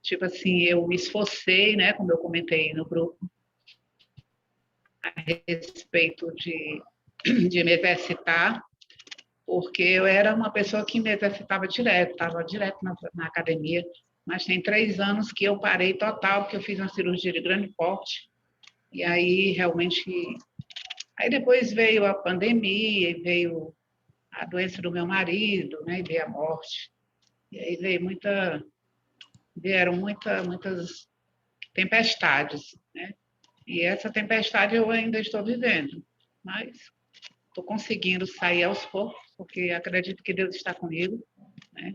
Tipo assim, eu me esforcei, né, como eu comentei no grupo, a respeito de me exercitar, porque eu era uma pessoa que me exercitava direto, estava direto na academia, mas tem 3 anos que eu parei total, porque eu fiz uma cirurgia de grande porte, e aí realmente... Aí depois veio a pandemia, e veio a doença do meu marido, né, e veio a morte, e aí vieram muitas tempestades, né? E essa tempestade eu ainda estou vivendo, mas estou conseguindo sair aos poucos, porque acredito que Deus está comigo, né?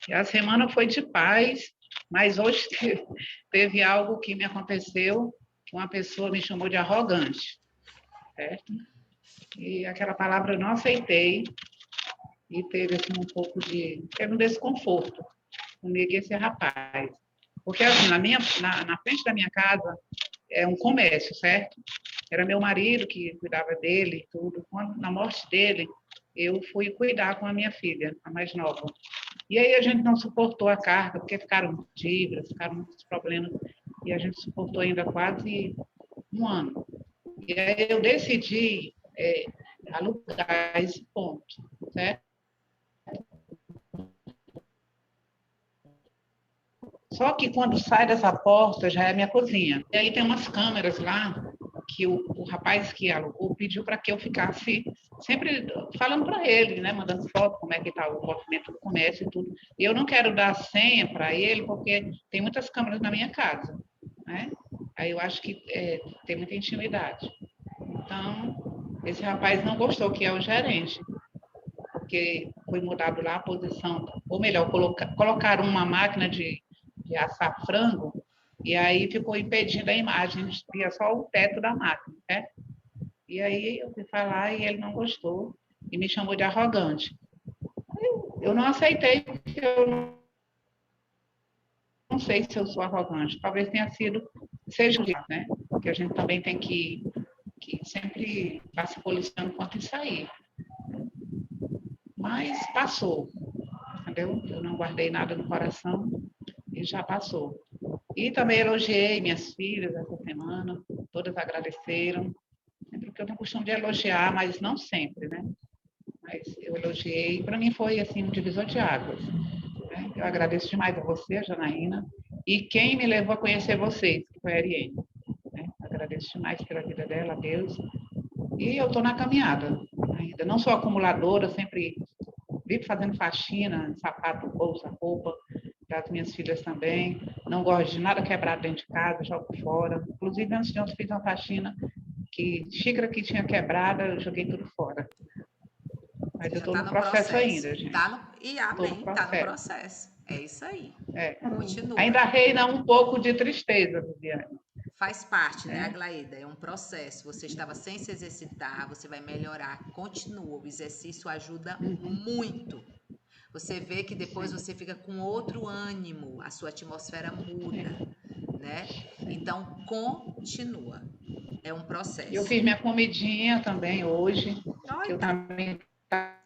E a semana foi de paz, mas hoje teve algo que me aconteceu, uma pessoa me chamou de arrogante, certo? E aquela palavra eu não aceitei, e teve assim, teve um desconforto comigo e esse rapaz. Porque assim, na frente da minha casa é um comércio, certo? Era meu marido que cuidava dele e tudo. Na morte dele, eu fui cuidar com a minha filha, a mais nova. E aí a gente não suportou a carga, porque ficaram dívidas, ficaram muitos problemas, e a gente suportou ainda quase 1 ano. E aí eu decidi alugar esse ponto, certo? Só que quando sai dessa porta já é a minha cozinha. E aí tem umas câmeras lá que o rapaz que alugou pediu para que eu ficasse sempre falando para ele, né, mandando foto, como é que está o movimento do comércio e tudo. E eu não quero dar senha para ele, porque tem muitas câmeras na minha casa, né? Aí eu acho que tem muita intimidade. Então, esse rapaz não gostou, que é o gerente, porque foi mudado lá a posição, ou melhor, colocaram uma máquina de assar frango, e aí ficou impedindo a imagem, a gente via só o teto da máquina, né? E aí eu fui falar e ele não gostou, e me chamou de arrogante. Eu não aceitei, porque eu não sei se eu sou arrogante, talvez seja, né? Porque a gente também tem que sempre estar se policiando quanto isso aí. Mas passou, entendeu? Eu não guardei nada no coração e já passou. E também elogiei minhas filhas essa semana, todas agradeceram, porque eu não costumo de elogiar, mas não sempre, né? Mas eu elogiei, para mim foi assim um divisor de águas. Né? Eu agradeço demais a você, Janaína, e quem me levou a conhecer vocês, que foi a Ariane. Né? Agradeço demais pela vida dela, a Deus. E eu estou na caminhada ainda. Não sou acumuladora, sempre vivo fazendo faxina, sapato, bolsa, roupa, das minhas filhas também. Não gosto de nada quebrado dentro de casa, jogo fora. Inclusive, antes de ontem, fiz uma faxina que xícara que tinha quebrada, eu joguei tudo fora. Mas eu estou no processo ainda, gente. E amém, está no processo. É isso aí. Continua. Ainda reina um pouco de tristeza, Viviane. Faz parte, né, Aglaída? É um processo. Você estava sem se exercitar, você vai melhorar. Continua. O exercício ajuda muito. Você vê que depois você fica com outro ânimo, a sua atmosfera muda, né? Então, continua. É um processo. Eu fiz minha comidinha também hoje, que eu também tá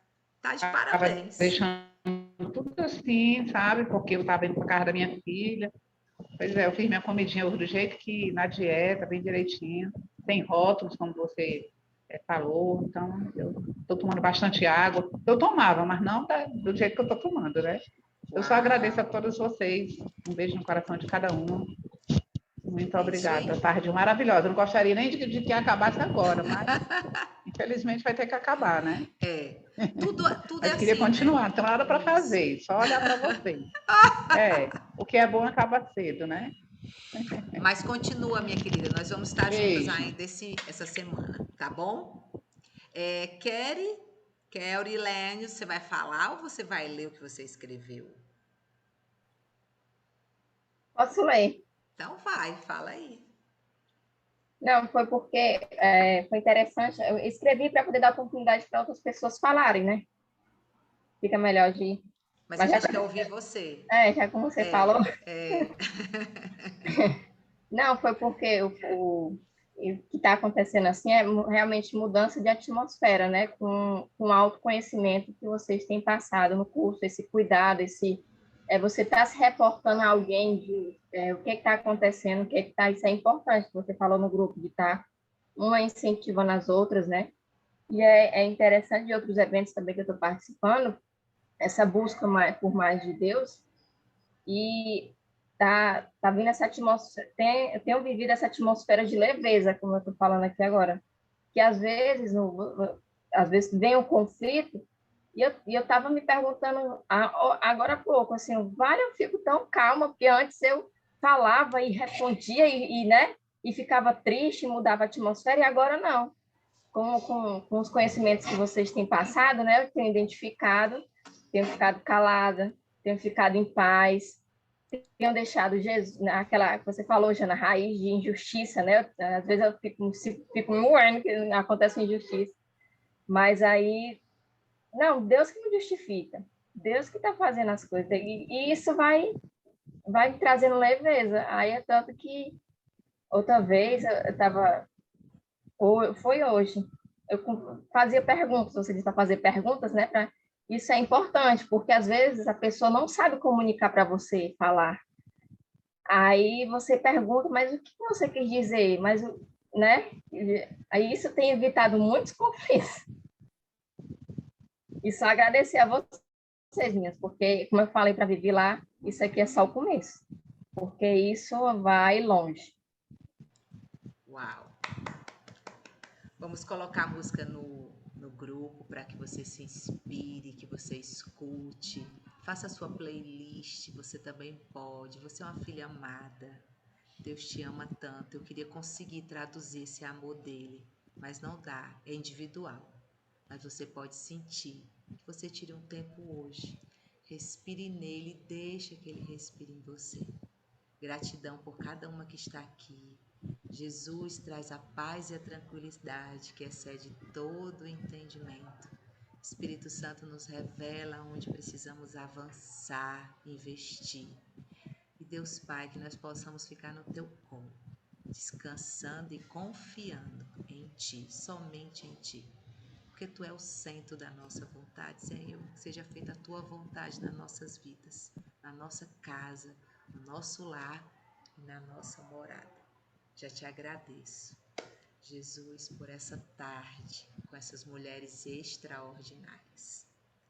de estava parabéns. deixando tudo assim, sabe? Porque eu estava indo para casa da minha filha. Pois é, eu fiz minha comidinha hoje do jeito que na dieta, bem direitinho. Tem rótulos, como você falou. Então, eu estou tomando bastante água. Eu tomava, mas não do jeito que eu estou tomando, né? Eu só agradeço a todos vocês. Um beijo no coração de cada um. Muito obrigada. Tarde maravilhosa. Eu não gostaria nem de que acabasse agora, mas infelizmente vai ter que acabar, né? Tudo mas é queria assim, continuar, né? Não tem nada para fazer, só olhar para vocês. O que é bom acaba cedo, né? Mas continua, minha querida. Nós vamos estar juntas ainda essa semana, tá bom? Kerilene, você vai falar ou você vai ler o que você escreveu? Posso ler. Então vai, fala aí. Não, foi porque foi interessante. Eu escrevi para poder dar oportunidade para outras pessoas falarem, né? Fica melhor de... Mas a gente quer ouvir você. Já como você falou. Não, foi porque o que está acontecendo assim é realmente mudança de atmosfera, né? Com o autoconhecimento que vocês têm passado no curso, esse cuidado, você está se reportando a alguém de o que está acontecendo, isso é importante, você falou no grupo, de estar uma incentivando as outras, né? E é interessante de outros eventos também que eu estou participando, essa busca por mais de Deus, e tá vindo essa atmosfera, eu tenho vivido essa atmosfera de leveza, como eu estou falando aqui agora, que às vezes vem um conflito, e eu estava me perguntando agora há pouco, assim, eu fico tão calma, porque antes eu falava e respondia, né, e ficava triste, mudava a atmosfera, e agora não. Com os conhecimentos que vocês têm passado, né, eu tenho identificado, tenho ficado calada, tenho ficado em paz, tenho deixado Jesus, aquela que você falou, já na raiz de injustiça, né? Às vezes eu fico moendo que acontece injustiça, mas aí, não, Deus que me justifica, Deus que está fazendo as coisas, e isso vai trazendo leveza. Aí é tanto que outra vez eu estava, foi hoje, eu fazia perguntas, você disse para fazer perguntas, né? Isso é importante, porque às vezes a pessoa não sabe comunicar para você, falar. Aí você pergunta, mas o que você quis dizer? Mas, né? Aí isso tem evitado muitos conflitos. E só agradecer a vocês, minhas, porque, como eu falei para Vivi lá, isso aqui é só o começo. Porque isso vai longe. Uau! Vamos colocar a música no grupo para que você se inspire, que você escute. Faça a sua playlist, você também pode. Você é uma filha amada. Deus te ama tanto. Eu queria conseguir traduzir esse amor dele, mas não dá, é individual. Mas você pode sentir. Que você tire um tempo hoje. Respire nele e deixe que ele respire em você. Gratidão por cada uma que está aqui. Jesus traz a paz e a tranquilidade que excede todo o entendimento. Espírito Santo nos revela onde precisamos avançar, investir. E Deus Pai, que nós possamos ficar no teu colo, descansando e confiando em Ti, somente em Ti. Porque Tu é o centro da nossa vontade, Senhor. Que seja feita a Tua vontade nas nossas vidas, na nossa casa, no nosso lar e na nossa morada. Já te agradeço, Jesus, por essa tarde com essas mulheres extraordinárias.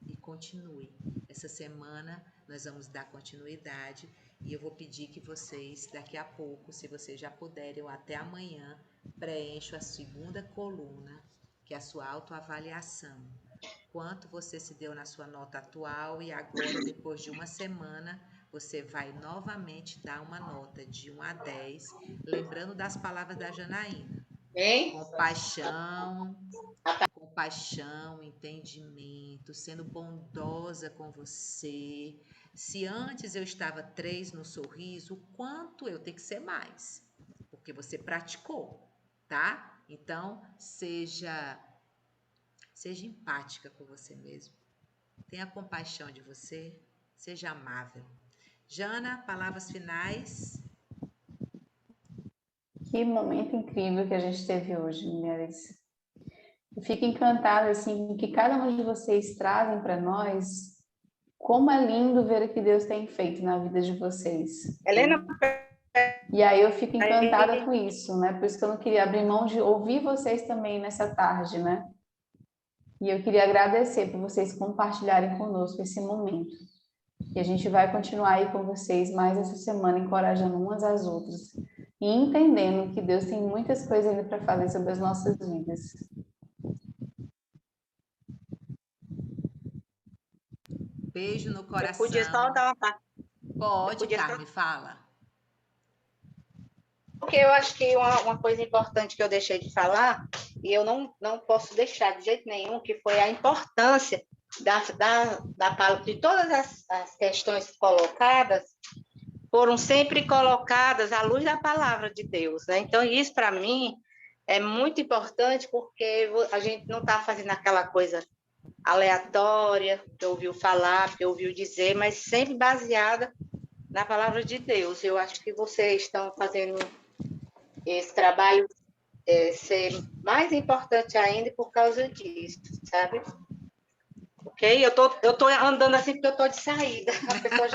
E continue. Essa semana nós vamos dar continuidade e eu vou pedir que vocês, daqui a pouco, se vocês já puderem, ou até amanhã, preencham a segunda coluna, que é a sua autoavaliação. Quanto você se deu na sua nota atual e agora, depois de uma semana, você vai novamente dar uma nota de 1 a 10, lembrando das palavras da Janaína. Compaixão, entendimento, sendo bondosa com você, Se antes eu estava 3 no sorriso, o quanto eu tenho que ser mais? Porque você praticou, tá? Então, seja empática com você mesmo. Tenha compaixão de você. Seja amável. Jana, palavras finais. Que momento incrível que a gente teve hoje, mulheres. Eu fico encantada, assim, que cada um de vocês trazem para nós como é lindo ver o que Deus tem feito na vida de vocês. Helena, E aí eu fico encantada com isso, né? Por isso que eu não queria abrir mão de ouvir vocês também nessa tarde, né? E eu queria agradecer por vocês compartilharem conosco esse momento. E a gente vai continuar aí com vocês mais essa semana, encorajando umas às outras e entendendo que Deus tem muitas coisas ainda para fazer sobre as nossas vidas. Beijo no coração. eu podia só dar uma... Pode, Carmen, fala. Porque eu acho que uma coisa importante que eu deixei de falar, e eu não posso deixar de jeito nenhum, que foi a importância de todas as questões colocadas, foram sempre colocadas à luz da palavra de Deus, né? Então, isso para mim é muito importante, porque a gente não está fazendo aquela coisa aleatória, que ouviu falar, que ouviu dizer, mas sempre baseada na palavra de Deus. Eu acho que vocês estão fazendo esse trabalho ser mais importante ainda por causa disso, sabe? Ok? Eu tô andando assim porque eu tô de saída. A pessoa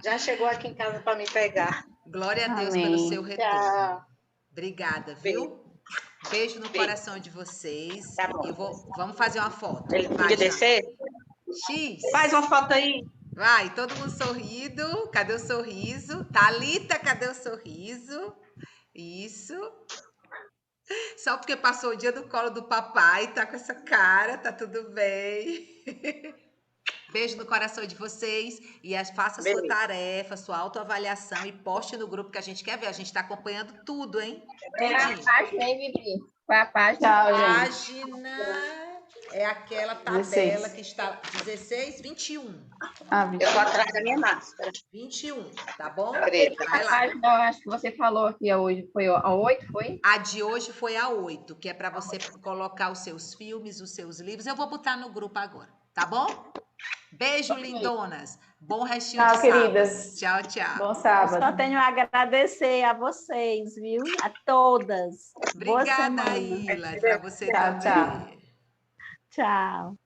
já chegou aqui em casa para me pegar. Glória a Deus Amém. pelo seu retorno. Tchau. Obrigada, viu? Beijo no coração de vocês. Tá bom. E vamos fazer uma foto. Ele Vai, podia Jana. descer? X. Faz uma foto aí. Vai, todo mundo sorrindo. Cadê o sorriso? Thalita, cadê o sorriso? Isso. Só porque passou o dia do colo do papai, tá com essa cara, tá tudo bem. Beijo no coração de vocês e faça sua tarefa, sua autoavaliação e poste no grupo que a gente quer ver. A gente está acompanhando tudo, hein? Qual a página, hein, Vivi? Qual a página? Tchau, gente. Página é aquela tabela 16. que está 16, 21. Ah, Eu tô atrás da minha máscara. 21, tá bom? Preta. Vai A lá. página, eu acho que você falou aqui hoje, foi a 8, foi? A de hoje foi a 8, que é para você colocar os seus filmes, os seus livros. Eu vou botar no grupo agora, tá bom? Beijo, lindonas. Bom restinho Tchau, de sábado. queridas. Tchau, tchau. Bom Eu sábado. só tenho a agradecer a vocês, viu? A todas. Boa Obrigada, semana. Ilha, para você Tchau, também. tchau. Tchau.